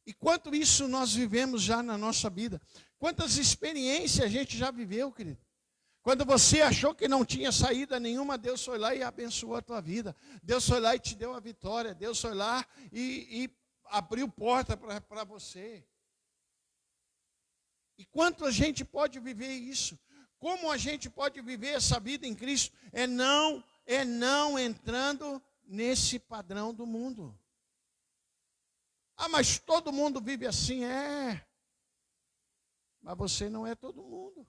E quanto isso nós vivemos já na nossa vida. Quantas experiências a gente já viveu, querido. Quando você achou que não tinha saída nenhuma, Deus foi lá e abençoou a tua vida. Deus foi lá e te deu a vitória. Deus foi lá e abriu porta para você. E quanto a gente pode viver isso? Como a gente pode viver essa vida em Cristo? É não entrando nesse padrão do mundo. Ah, mas todo mundo vive assim, Mas você não é todo mundo.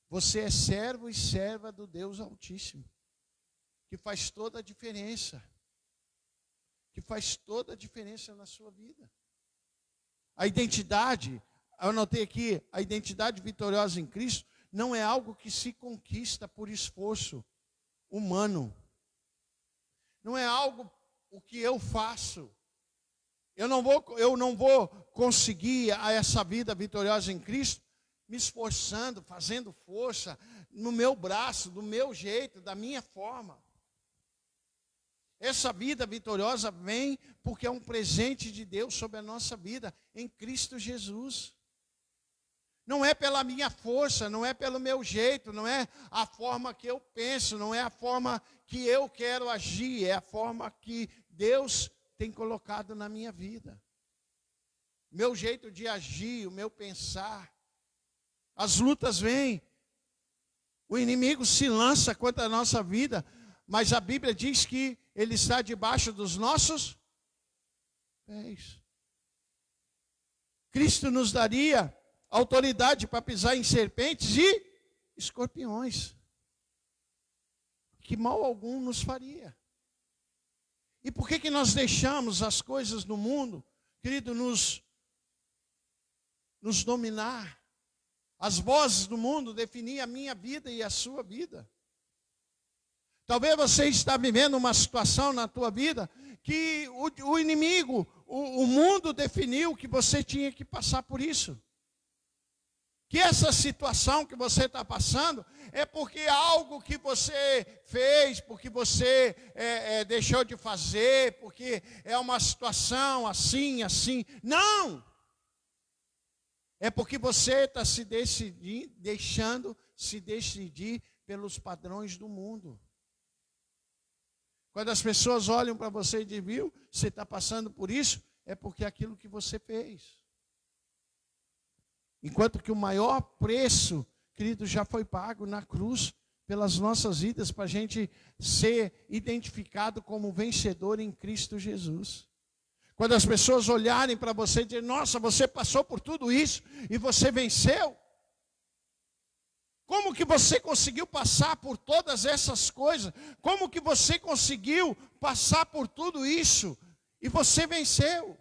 Você é servo e serva do Deus Altíssimo, que faz toda a diferença. Que faz toda a diferença na sua vida. A identidade, eu anotei aqui, a identidade vitoriosa em Cristo não é algo que se conquista por esforço humano. Não é algo o que eu faço. Eu não vou conseguir essa vida vitoriosa em Cristo me esforçando, fazendo força no meu braço, do meu jeito, da minha forma. Essa vida vitoriosa vem porque é um presente de Deus sobre a nossa vida em Cristo Jesus. Não é pela minha força, não é pelo meu jeito, não é a forma que eu penso, não é a forma que eu quero agir, é a forma que Deus tem colocado na minha vida. Meu jeito de agir, o meu pensar. As lutas vêm. O inimigo se lança contra a nossa vida, mas a Bíblia diz que ele está debaixo dos nossos pés. Cristo nos daria autoridade para pisar em serpentes e escorpiões, que mal algum nos faria. E por que nós deixamos as coisas do mundo, querido, nos dominar? As vozes do mundo definem a minha vida e a sua vida. Talvez você está vivendo uma situação na tua vida que o inimigo, o mundo definiu que você tinha que passar por isso. Que essa situação que você está passando é porque algo que você fez, porque você deixou de fazer, porque é uma situação assim. Não! É porque você está deixando se decidir pelos padrões do mundo. Quando as pessoas olham para você e dizem, viu, você está passando por isso, é porque é aquilo que você fez. Enquanto que o maior preço, querido, já foi pago na cruz pelas nossas vidas, para a gente ser identificado como vencedor em Cristo Jesus. Quando as pessoas olharem para você e dizerem, nossa, você passou por tudo isso e você venceu. Como que você conseguiu passar por todas essas coisas? Como que você conseguiu passar por tudo isso e você venceu?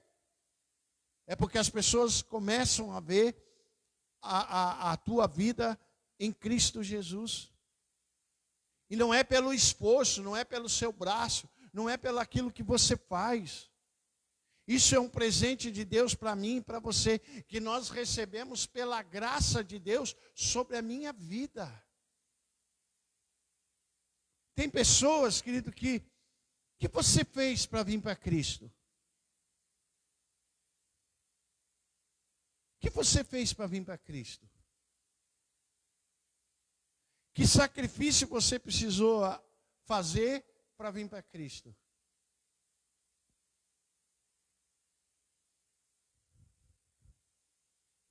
É porque as pessoas começam a ver a tua vida em Cristo Jesus. E não é pelo esforço, não é pelo seu braço, não é pelo aquilo que você faz. Isso é um presente de Deus para mim e para você, que nós recebemos pela graça de Deus sobre a minha vida. Tem pessoas, querido, que você fez para vir para Cristo? O que você fez para vir para Cristo? Que sacrifício você precisou fazer para vir para Cristo?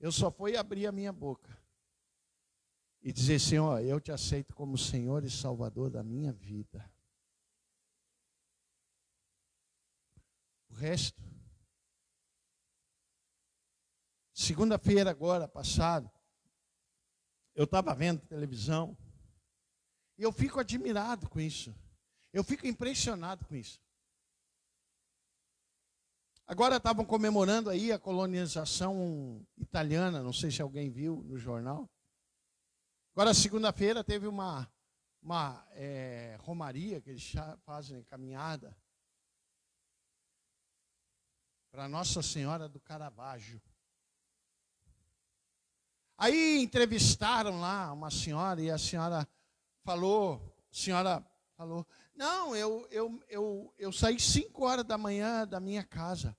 Eu só fui abrir a minha boca e dizer, Senhor, eu te aceito como Senhor e Salvador da minha vida. O resto. Segunda-feira agora, passado, eu estava vendo televisão e eu fico admirado com isso. Eu fico impressionado com isso. Agora estavam comemorando aí a colonização italiana, não sei se alguém viu no jornal. Agora, segunda-feira, teve uma romaria que eles fazem, caminhada, para Nossa Senhora do Caravaggio. Aí entrevistaram lá uma senhora e a senhora falou, não, eu saí 5 horas da manhã da minha casa.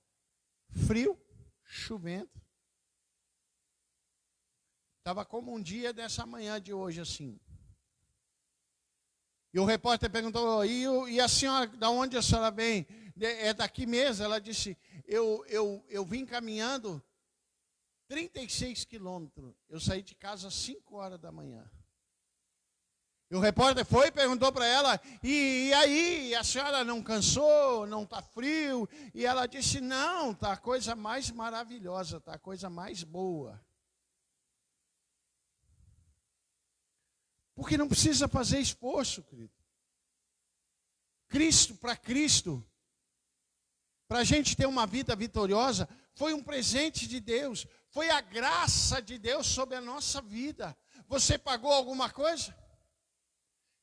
frio, chovendo. Estava como um dia dessa manhã de hoje, assim. E o repórter perguntou, e a senhora, da onde a senhora vem? É daqui mesmo? Ela disse, eu vim caminhando 36 quilômetros. Eu saí de casa às 5 horas da manhã. E o repórter foi e perguntou para ela, e aí, a senhora não cansou, não está frio? E ela disse, não, está a coisa mais maravilhosa, está a coisa mais boa. Porque não precisa fazer esforço, querido. Cristo, para a gente ter uma vida vitoriosa, foi um presente de Deus, foi a graça de Deus sobre a nossa vida. Você pagou alguma coisa?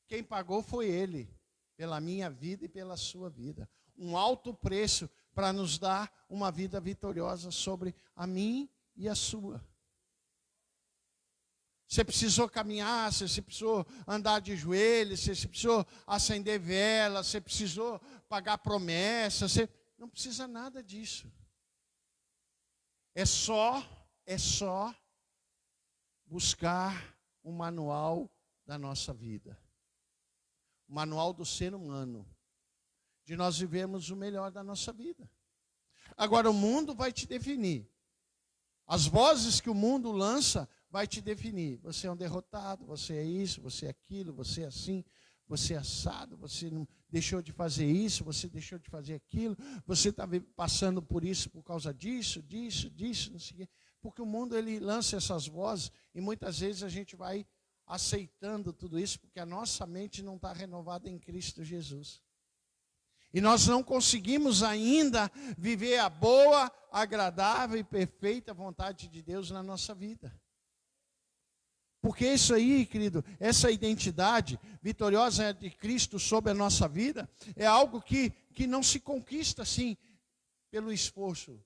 Quem pagou foi Ele, pela minha vida e pela sua vida. Um alto preço para nos dar uma vida vitoriosa sobre a mim e a sua. Você precisou caminhar, você precisou andar de joelhos, você precisou acender velas, você precisou pagar promessas, você não precisa nada disso. É só buscar o manual da nossa vida. O manual do ser humano, de nós vivermos o melhor da nossa vida. Agora o mundo vai te definir. As vozes que o mundo lança vai te definir. Você é um derrotado, você é isso, você é aquilo, você é assim, você é assado, você não deixou de fazer isso, você deixou de fazer aquilo, você está passando por isso por causa disso, não sei o quê. Porque o mundo ele lança essas vozes e muitas vezes a gente vai aceitando tudo isso porque a nossa mente não está renovada em Cristo Jesus. E nós não conseguimos ainda viver a boa, agradável e perfeita vontade de Deus na nossa vida. Porque isso aí, querido, essa identidade vitoriosa de Cristo sobre a nossa vida, é algo que não se conquista assim, pelo esforço.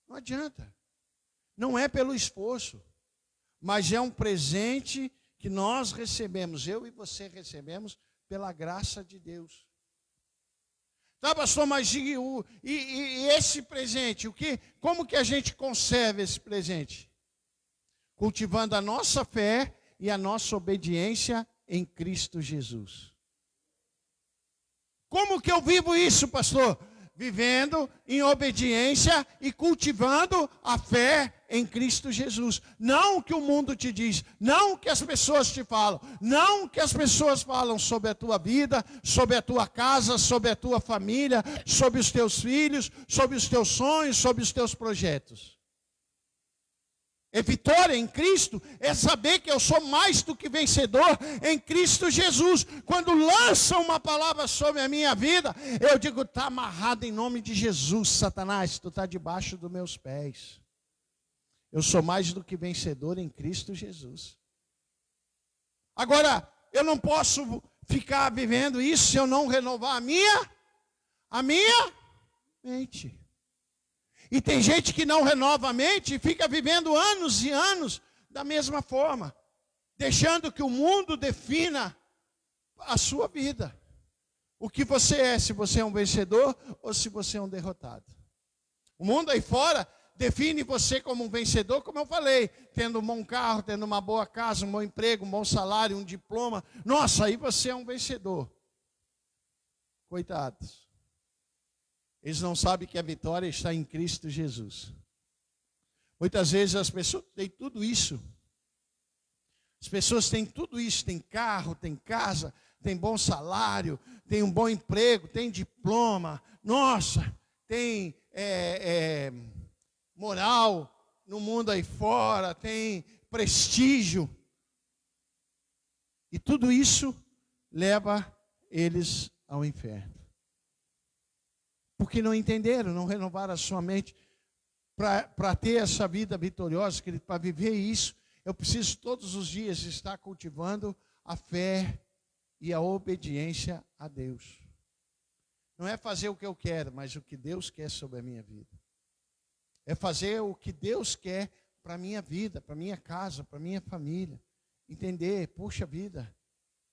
Não adianta. Não é pelo esforço, mas é um presente que nós recebemos, eu e você recebemos, pela graça de Deus. Tá, pastor, mas e esse presente, como que a gente conserva esse presente? Cultivando a nossa fé e a nossa obediência em Cristo Jesus. Como que eu vivo isso, pastor? Vivendo em obediência e cultivando a fé em Cristo Jesus. Não o que o mundo te diz, não o que as pessoas te falam, não o que as pessoas falam sobre a tua vida, sobre a tua casa, sobre a tua família, sobre os teus filhos, sobre os teus sonhos, sobre os teus projetos. É vitória em Cristo, é saber que eu sou mais do que vencedor em Cristo Jesus. Quando lançam uma palavra sobre a minha vida, eu digo, está amarrado em nome de Jesus, Satanás, tu está debaixo dos meus pés. Eu sou mais do que vencedor em Cristo Jesus. Agora, eu não posso ficar vivendo isso se eu não renovar a minha mente. E tem gente que não renova a mente e fica vivendo anos e anos da mesma forma, deixando que o mundo defina a sua vida. O que você é, se você é um vencedor ou se você é um derrotado. O mundo aí fora define você como um vencedor, como eu falei, tendo um bom carro, tendo uma boa casa, um bom emprego, um bom salário, um diploma. Nossa, aí você é um vencedor. Coitados. Eles não sabem que a vitória está em Cristo Jesus. Muitas vezes as pessoas têm tudo isso. As pessoas têm tudo isso, têm carro, têm casa, têm bom salário, têm um bom emprego, têm diploma. Nossa, tem moral no mundo aí fora, tem prestígio. E tudo isso leva eles ao inferno. Porque não entenderam, não renovaram a sua mente. Para ter essa vida vitoriosa, querido, para viver isso, eu preciso todos os dias estar cultivando a fé e a obediência a Deus. Não é fazer o que eu quero, mas o que Deus quer sobre a minha vida. É fazer o que Deus quer para a minha vida, para a minha casa, para a minha família. Entender, poxa vida,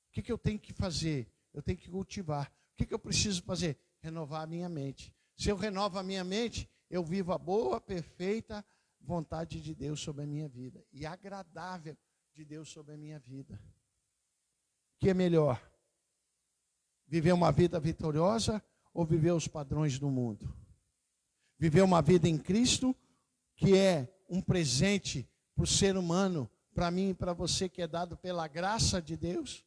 o que eu tenho que fazer? Eu tenho que cultivar. O que eu preciso fazer? Renovar a minha mente. Se eu renovo a minha mente, eu vivo a boa, perfeita vontade de Deus sobre a minha vida. E agradável de Deus sobre a minha vida. O que é melhor? Viver uma vida vitoriosa ou viver os padrões do mundo? Viver uma vida em Cristo, que é um presente para o ser humano, para mim e para você, que é dado pela graça de Deus?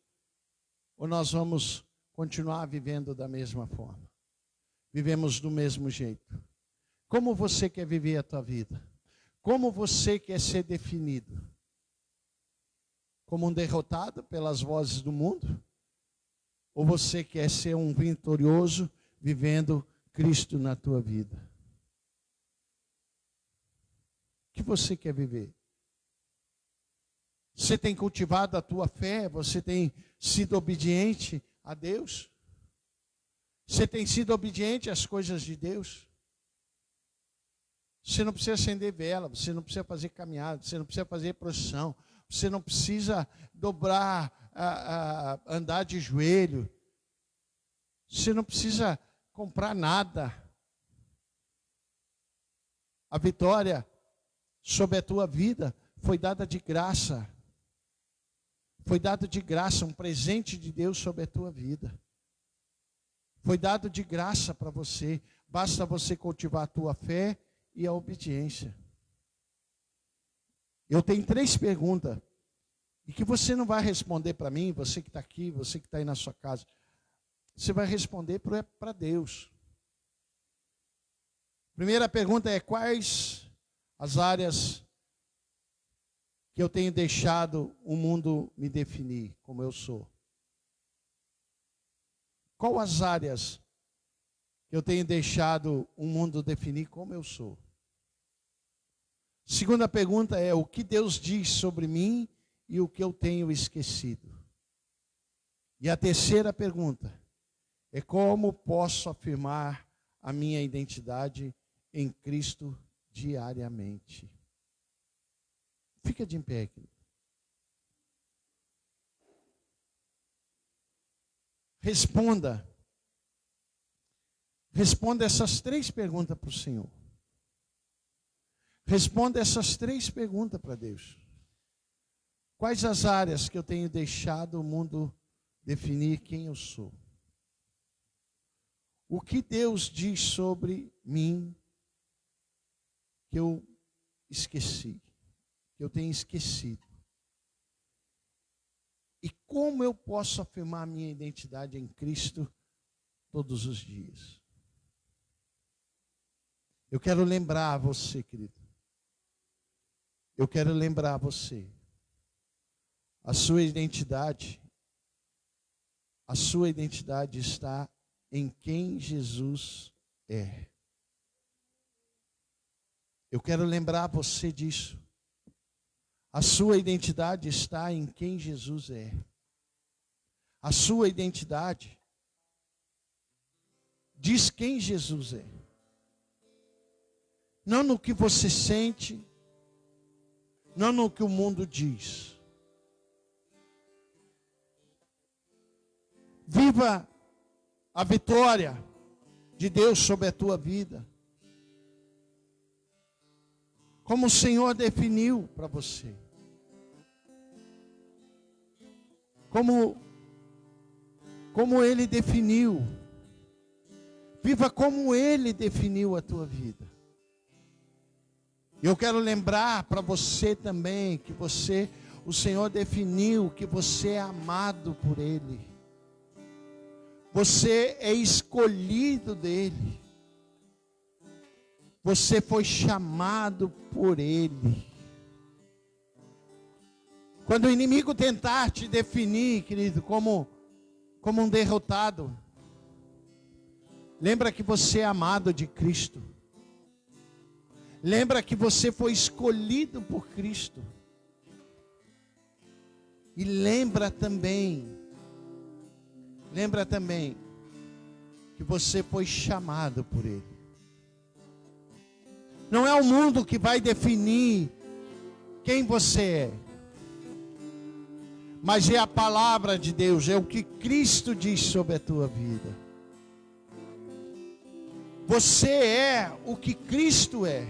Ou nós vamos continuar vivendo da mesma forma? Vivemos do mesmo jeito. Como você quer viver a tua vida? Como você quer ser definido? Como um derrotado pelas vozes do mundo? Ou você quer ser um vitorioso vivendo Cristo na tua vida? O que você quer viver? Você tem cultivado a tua fé? Você tem sido obediente a Deus? Você tem sido obediente às coisas de Deus? Você não precisa acender vela, você não precisa fazer caminhada, você não precisa fazer procissão, você não precisa dobrar, andar de joelho, você não precisa comprar nada. A vitória sobre a tua vida foi dada de graça. Foi dado de graça, um presente de Deus sobre a tua vida. Foi dado de graça para você. Basta você cultivar a tua fé e a obediência. Eu tenho 3 perguntas. E que você não vai responder para mim, você que está aqui, você que está aí na sua casa. Você vai responder para Deus. Primeira pergunta é: quais as áreas que eu tenho deixado o mundo me definir como eu sou? Qual as áreas que eu tenho deixado o mundo definir como eu sou? Segunda pergunta é: o que Deus diz sobre mim e o que eu tenho esquecido? E a terceira pergunta é: como posso afirmar a minha identidade em Cristo diariamente? Fica de pé, querido. Responda. Responda essas 3 perguntas para o Senhor. Responda essas 3 perguntas para Deus. Quais as áreas que eu tenho deixado o mundo definir quem eu sou? O que Deus diz sobre mim que eu esqueci, que eu tenho esquecido? E como eu posso afirmar a minha identidade em Cristo todos os dias? Eu quero lembrar você, querido. Eu quero lembrar você. A sua identidade está em quem Jesus é. Eu quero lembrar você disso. A sua identidade está em quem Jesus é. A sua identidade diz quem Jesus é. Não no que você sente, não no que o mundo diz. Viva a vitória de Deus sobre a tua vida, como o Senhor definiu para você. Como Ele definiu. Viva como Ele definiu a tua vida. Eu quero lembrar para você também que o Senhor definiu que você é amado por Ele. Você é escolhido dEle. Você foi chamado por Ele. Quando o inimigo tentar te definir, querido, como um derrotado, lembra que você é amado de Cristo. Lembra que você foi escolhido por Cristo. E lembra também que você foi chamado por Ele. Não é o mundo que vai definir quem você é, mas é a palavra de Deus, é o que Cristo diz sobre a tua vida. Você é o que Cristo é.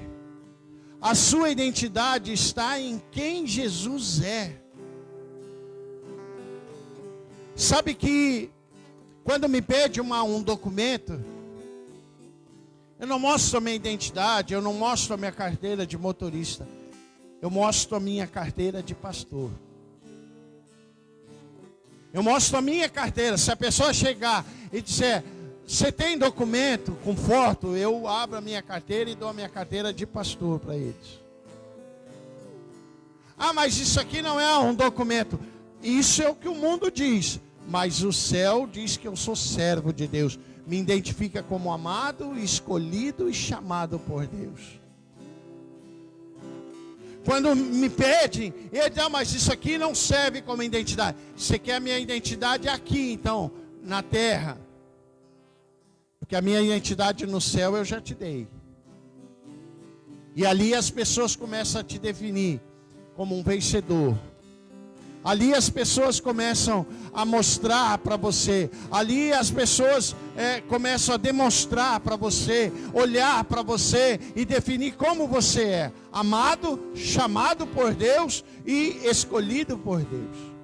A sua identidade está em quem Jesus é. Sabe que quando me pede um documento, eu não mostro a minha identidade, eu não mostro a minha carteira de motorista. Eu mostro a minha carteira de pastor. Eu mostro a minha carteira. Se a pessoa chegar e disser, você tem documento com foto? Eu abro a minha carteira e dou a minha carteira de pastor para eles. Ah, mas isso aqui não é um documento. Isso é o que o mundo diz. Mas o céu diz que eu sou servo de Deus. Me identifica como amado, escolhido e chamado por Deus. Quando me pedem, ele diz, mas isso aqui não serve como identidade. Você quer a minha identidade aqui, então, na terra. Porque a minha identidade no céu eu já te dei. E ali as pessoas começam a te definir como um vencedor. Ali as pessoas começam a mostrar para você. Ali as pessoas começam a demonstrar para você, olhar para você e definir como você é. Amado, chamado por Deus e escolhido por Deus.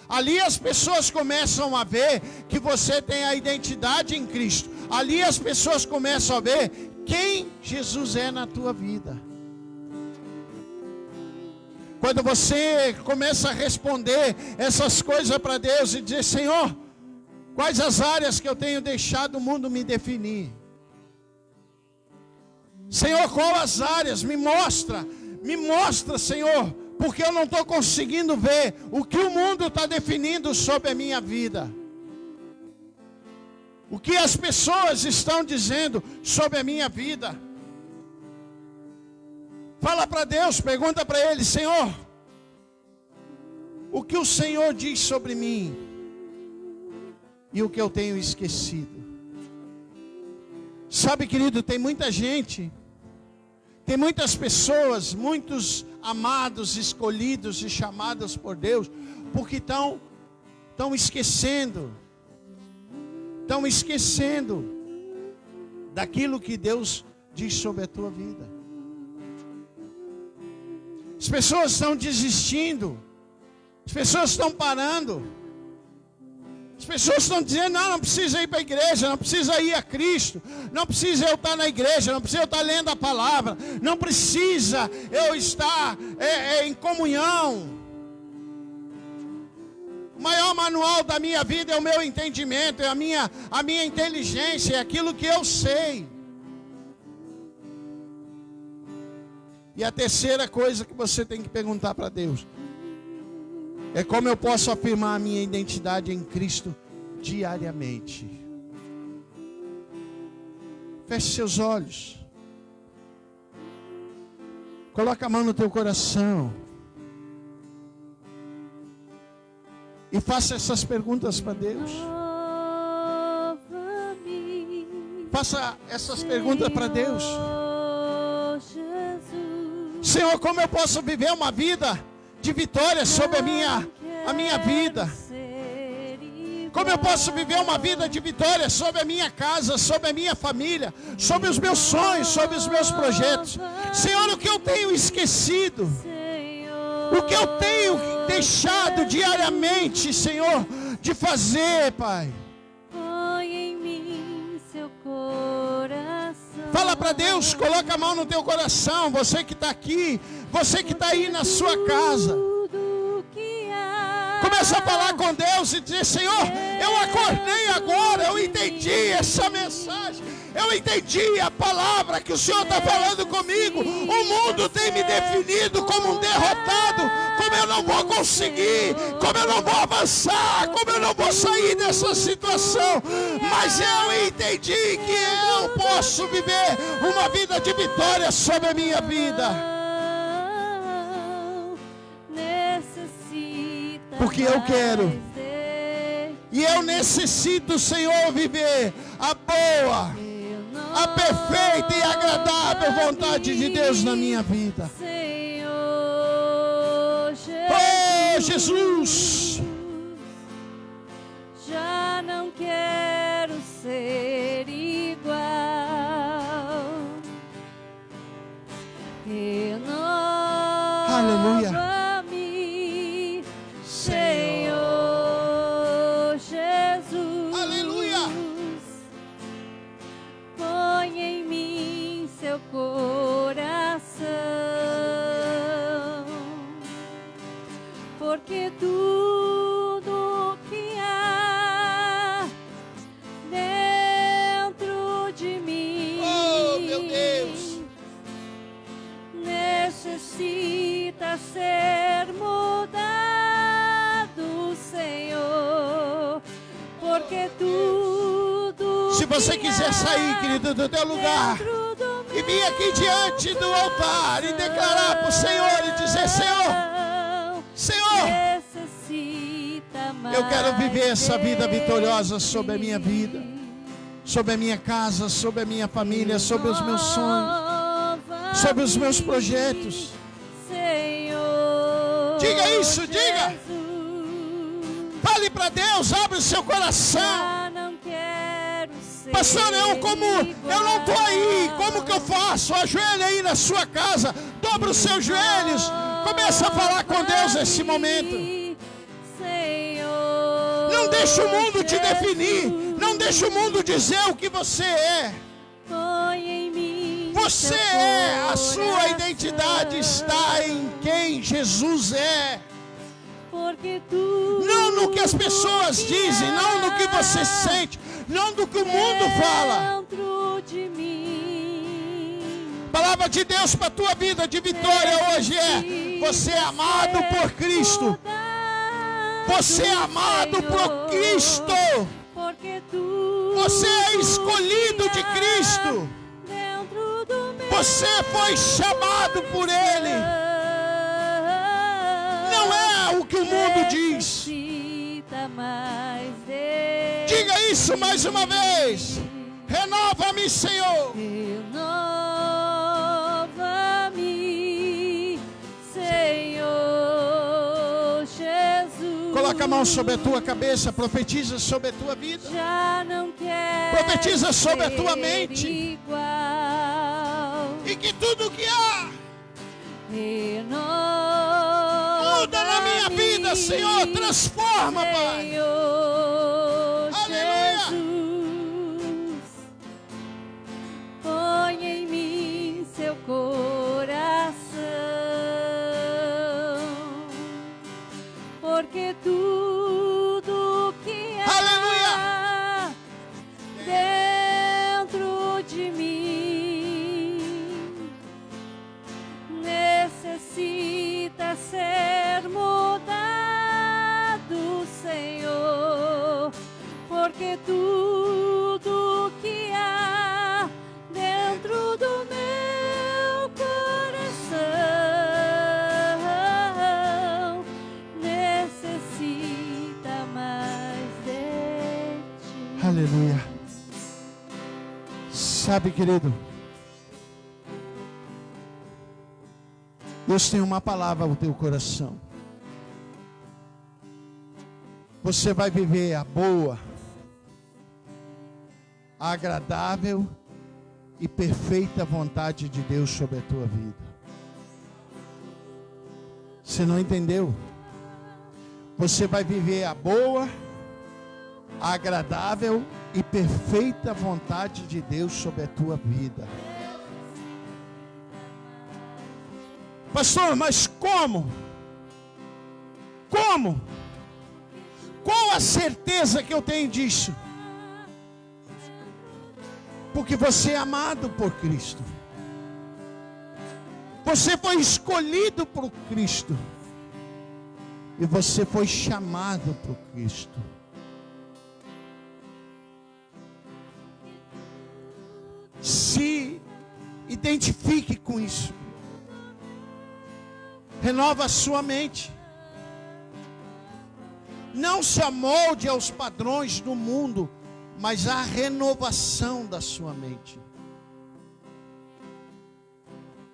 Ali as pessoas começam a ver que você tem a identidade em Cristo. Ali as pessoas começam a ver quem Jesus é na tua vida. Quando você começa a responder essas coisas para Deus e dizer, Senhor, quais as áreas que eu tenho deixado o mundo me definir? Senhor, qual as áreas? Me mostra, Senhor, porque eu não estou conseguindo ver o que o mundo está definindo sobre a minha vida. O que as pessoas estão dizendo sobre a minha vida. Fala para Deus, pergunta para Ele, Senhor, o que o Senhor diz sobre mim e o que eu tenho esquecido. Sabe, querido, tem muita gente, tem muitas pessoas, muitos amados, escolhidos e chamados por Deus, porque estão esquecendo daquilo que Deus diz sobre a tua vida. As pessoas estão desistindo. As pessoas estão parando. As pessoas estão dizendo, não precisa ir para a igreja, não precisa ir a Cristo, não precisa eu estar na igreja, não precisa eu estar lendo a palavra, não precisa eu estar em comunhão. O maior manual da minha vida é o meu entendimento, é a minha inteligência, é aquilo que eu sei. E a terceira coisa que você tem que perguntar para Deus é como eu posso afirmar a minha identidade em Cristo diariamente. Feche seus olhos. Coloca a mão no teu coração. E faça essas perguntas para Deus. Faça essas perguntas para Deus. Senhor, como eu posso viver uma vida de vitória sobre a minha vida? Como eu posso viver uma vida de vitória sobre a minha casa, sobre a minha família, sobre os meus sonhos, sobre os meus projetos? Senhor, o que eu tenho esquecido? O que eu tenho deixado diariamente, Senhor, de fazer, Pai? Fala para Deus, coloca a mão no teu coração, você que está aqui, você que está aí na sua casa. Começa a falar com Deus e dizer, Senhor, eu acordei agora, eu entendi essa mensagem, eu entendi a palavra que o Senhor está falando comigo. O mundo tem me definido como um derrotado, como eu não vou conseguir, como eu não vou avançar, como eu não vou sair dessa situação. Mas eu entendi que eu posso viver uma vida de vitória sobre a minha vida. Porque eu quero. E eu necessito, Senhor, viver a boa, a perfeita e agradável vontade de Deus na minha vida. Oh, Jesus! Já não quero ser igual. Aleluia. Renova-me, Senhor Jesus. Aleluia. Põe em mim seu coração, porque tudo que há dentro de mim, Oh, meu Deus, necessita ser mudado, Senhor, porque tudo. se você quiser sair, querido, do teu lugar e vir aqui diante do altar e declarar para o Senhor e dizer: Senhor, eu quero viver essa vida vitoriosa sobre a minha vida, sobre a minha casa, sobre a minha família, sobre os meus sonhos, sobre os meus projetos. Diga isso, diga. Fale para Deus, abre o seu coração. Pastor, eu não estou aí, como que eu faço? Ajoelha aí na sua casa, dobra os seus joelhos, começa a falar com Deus nesse momento. Não deixe o mundo te definir, não deixe o mundo dizer o que você é. Você é, a sua identidade está em quem Jesus é. Não no que as pessoas dizem, não no que você sente, não do que o mundo fala. A palavra de Deus para a tua vida de vitória hoje é: você é amado por Cristo. Você é amado por Cristo. Você é escolhido de Cristo. Você foi chamado por Ele. Não é o que o mundo diz. Diga isso mais uma vez. Renova-me, Senhor. Renova-me, Senhor Jesus. Coloca a mão sobre a tua cabeça. Profetiza sobre a tua vida. Já não quero. Profetiza sobre a tua mente. Igual. E que tudo que há muda na minha vida, Senhor. Transforma, Pai. Senhor Aleluia. Jesus, põe em mim seu coração, porque tudo que há dentro de mim necessita ser mudado, Senhor, porque tudo que há dentro do meu coração necessita mais de ti. Aleluia. Sabe, querido, Deus tem uma palavra ao teu coração. Você vai viver a boa, a agradável e perfeita vontade de Deus sobre a tua vida. Você não entendeu? Você vai viver a boa, a agradável e perfeita vontade de Deus sobre a tua vida. Pastor, mas como? Como? Qual a certeza que eu tenho disso? Porque você é amado por Cristo. Você foi escolhido por Cristo. E você foi chamado por Cristo. Se identifique com isso. Renova a sua mente. Não se amolde aos padrões do mundo, mas a renovação da sua mente.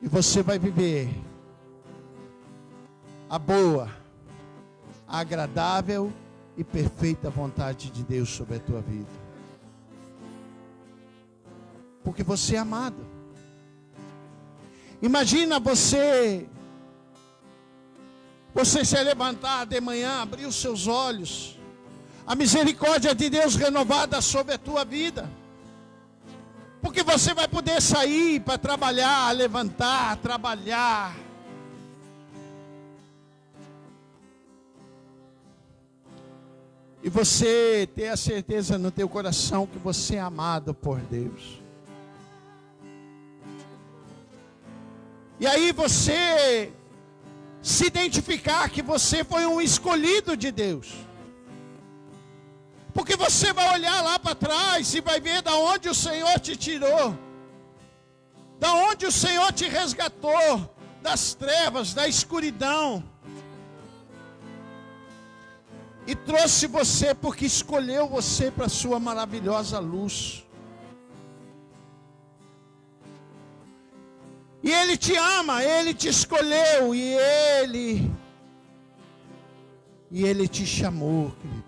E você vai viver a boa, a agradável e perfeita vontade de Deus sobre a tua vida. Porque você é amado. Imagina você se levantar de manhã, abrir os seus olhos, a misericórdia de Deus renovada sobre a tua vida. Porque você vai poder sair para trabalhar, levantar, trabalhar. E você ter a certeza no teu coração que você é amado por Deus. E aí você se identificar que você foi um escolhido de Deus. Porque você vai olhar lá para trás e vai ver da onde o Senhor te tirou. Da onde o Senhor te resgatou das trevas, da escuridão. E trouxe você porque escolheu você para a sua maravilhosa luz. E Ele te ama, Ele te escolheu e Ele te chamou, querido.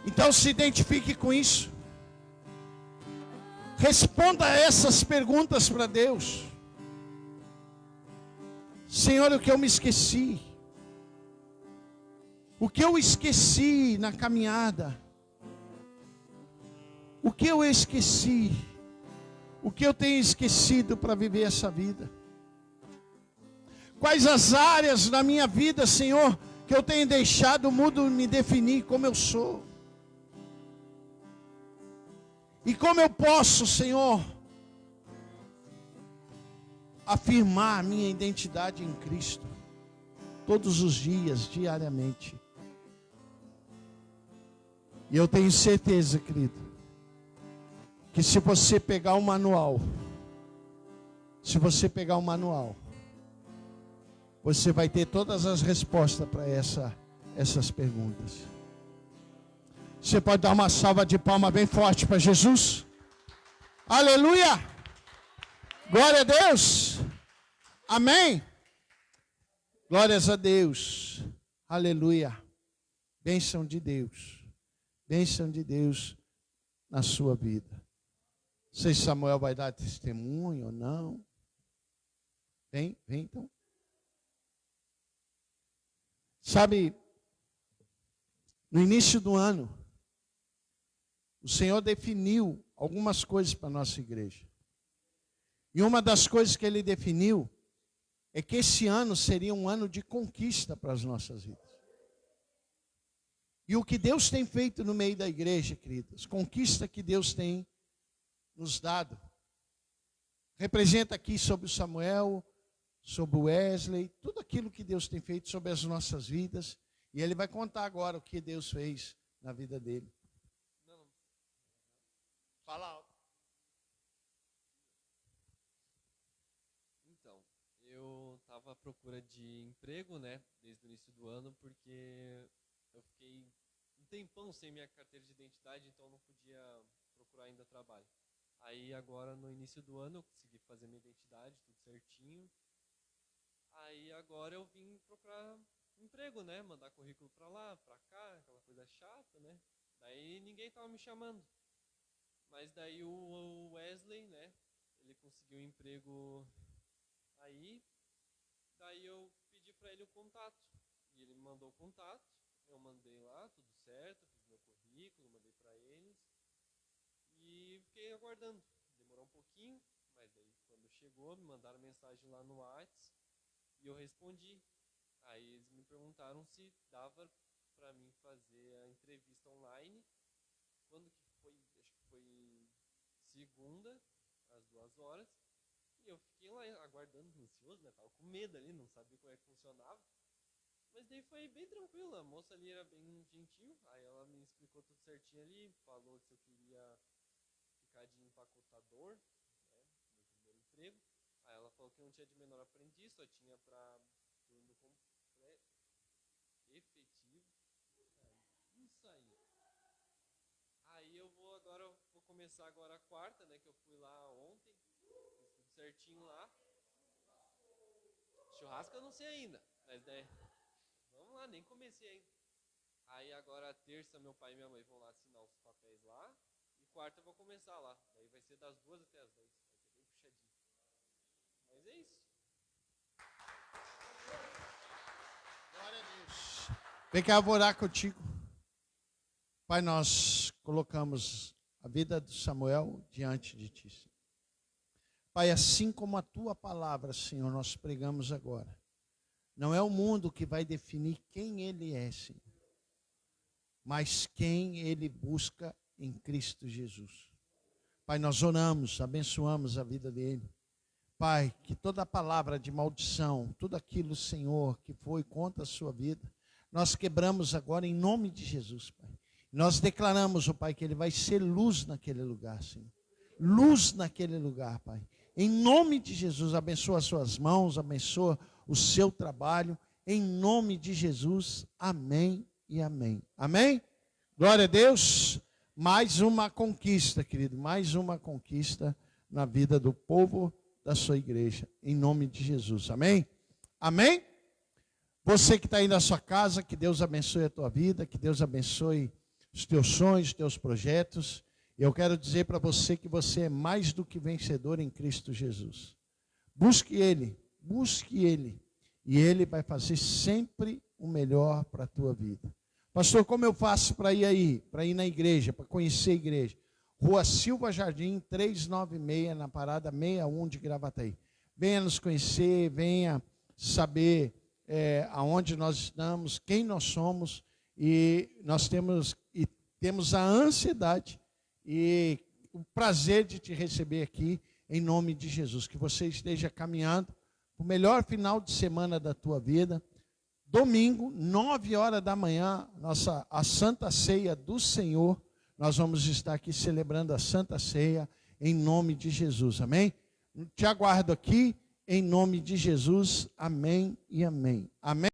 Então se identifique com isso. Responda essas perguntas para Deus. Senhor, o que eu me esqueci? O que eu esqueci na caminhada? O que eu esqueci? O que eu tenho esquecido para viver essa vida? Quais as áreas da minha vida, Senhor, que eu tenho deixado o mundo me definir como eu sou? E como eu posso, Senhor, afirmar a minha identidade em Cristo todos os dias, diariamente? E eu tenho certeza, querido, que se você pegar o manual, você vai ter todas as respostas para essas perguntas. Você pode dar uma salva de palmas bem forte para Jesus? Aleluia! Glória a Deus! Amém? Glórias a Deus! Aleluia! Bênção de Deus! Bênção de Deus na sua vida. Não sei se Samuel vai dar testemunho ou não. Vem então. Sabe, no início do ano, o Senhor definiu algumas coisas para a nossa igreja. E uma das coisas que Ele definiu é que esse ano seria um ano de conquista para as nossas vidas. E o que Deus tem feito no meio da igreja, queridas, conquista que Deus tem nos dado, representa aqui sobre o Samuel, sobre o Wesley, tudo aquilo que Deus tem feito sobre as nossas vidas. E ele vai contar agora o que Deus fez na vida dele. Fala alto. Então, eu estava à procura de emprego, né, desde o início do ano, porque eu fiquei um tempão sem minha carteira de identidade, então eu não podia procurar ainda trabalho. Aí agora, no início do ano, eu consegui fazer minha identidade, tudo certinho. Aí agora eu vim procurar emprego, né, mandar currículo pra lá, pra cá, aquela coisa chata, né. Daí ninguém tava me chamando. Mas daí o Wesley, né, ele conseguiu um emprego aí. Daí eu pedi pra ele o contato. E ele me mandou o contato. Eu mandei lá, tudo certo, fiz meu currículo, mandei pra eles. E fiquei aguardando. Demorou um pouquinho, mas daí quando chegou, me mandaram mensagem lá no WhatsApp e eu respondi. Aí eles me perguntaram se dava pra mim fazer a entrevista online. Quando que foi? Acho que foi segunda, às 2h. E eu fiquei lá aguardando, ansioso, né? Tava com medo ali, não sabia como é que funcionava. Mas daí foi bem tranquilo, a moça ali era bem gentil. Aí ela me explicou tudo certinho ali, falou se eu queria ficar de empacotador, né, no primeiro emprego. Aí ela falou que não tinha de menor aprendiz, só tinha para turno completo, efetivo. Isso aí. Aí eu vou começar agora a quarta, né, que eu fui lá ontem, fiz tudo certinho lá. Churrasco eu não sei ainda, mas daí, vamos lá, nem comecei ainda. Aí agora terça meu pai e minha mãe vão lá assinar os papéis lá. E quarta eu vou começar lá. Daí vai ser das 2 até as 10. Vai ser bem Mas é isso. Glória a Deus. Vem cá, eu vou orar contigo. Pai, nós colocamos a vida do Samuel diante de ti, Senhor. Pai, assim como a tua palavra, Senhor, nós pregamos agora. Não é o mundo que vai definir quem ele é, Senhor, mas quem ele busca em Cristo Jesus. Pai, nós oramos, abençoamos a vida dele. Pai, que toda palavra de maldição, tudo aquilo, Senhor, que foi contra a sua vida, nós quebramos agora em nome de Jesus, Pai. Nós declaramos, ó Pai, que ele vai ser luz naquele lugar, Senhor. Luz naquele lugar, Pai. Em nome de Jesus, abençoa as suas mãos, abençoa o seu trabalho. Em nome de Jesus, amém e amém. Amém? Glória a Deus. Mais uma conquista, querido. Mais uma conquista na vida do povo da sua igreja. Em nome de Jesus. Amém? Amém? Você que está aí na sua casa, que Deus abençoe a tua vida, que Deus abençoe os teus sonhos, os teus projetos. Eu quero dizer para você que você é mais do que vencedor em Cristo Jesus. Busque Ele, e Ele vai fazer sempre o melhor para a tua vida. Pastor, como eu faço para ir aí? Para ir na igreja, para conhecer a igreja? Rua Silva Jardim, 396, na parada 61 de Gravataí. Venha nos conhecer, venha saber aonde nós estamos, quem nós somos, e nós temos a ansiedade e o prazer de te receber aqui, em nome de Jesus. Que você esteja caminhando para o melhor final de semana da tua vida. Domingo, 9 horas da manhã, a Santa Ceia do Senhor. Nós vamos estar aqui celebrando a Santa Ceia em nome de Jesus. Amém? Te aguardo aqui em nome de Jesus. Amém e amém. Amém.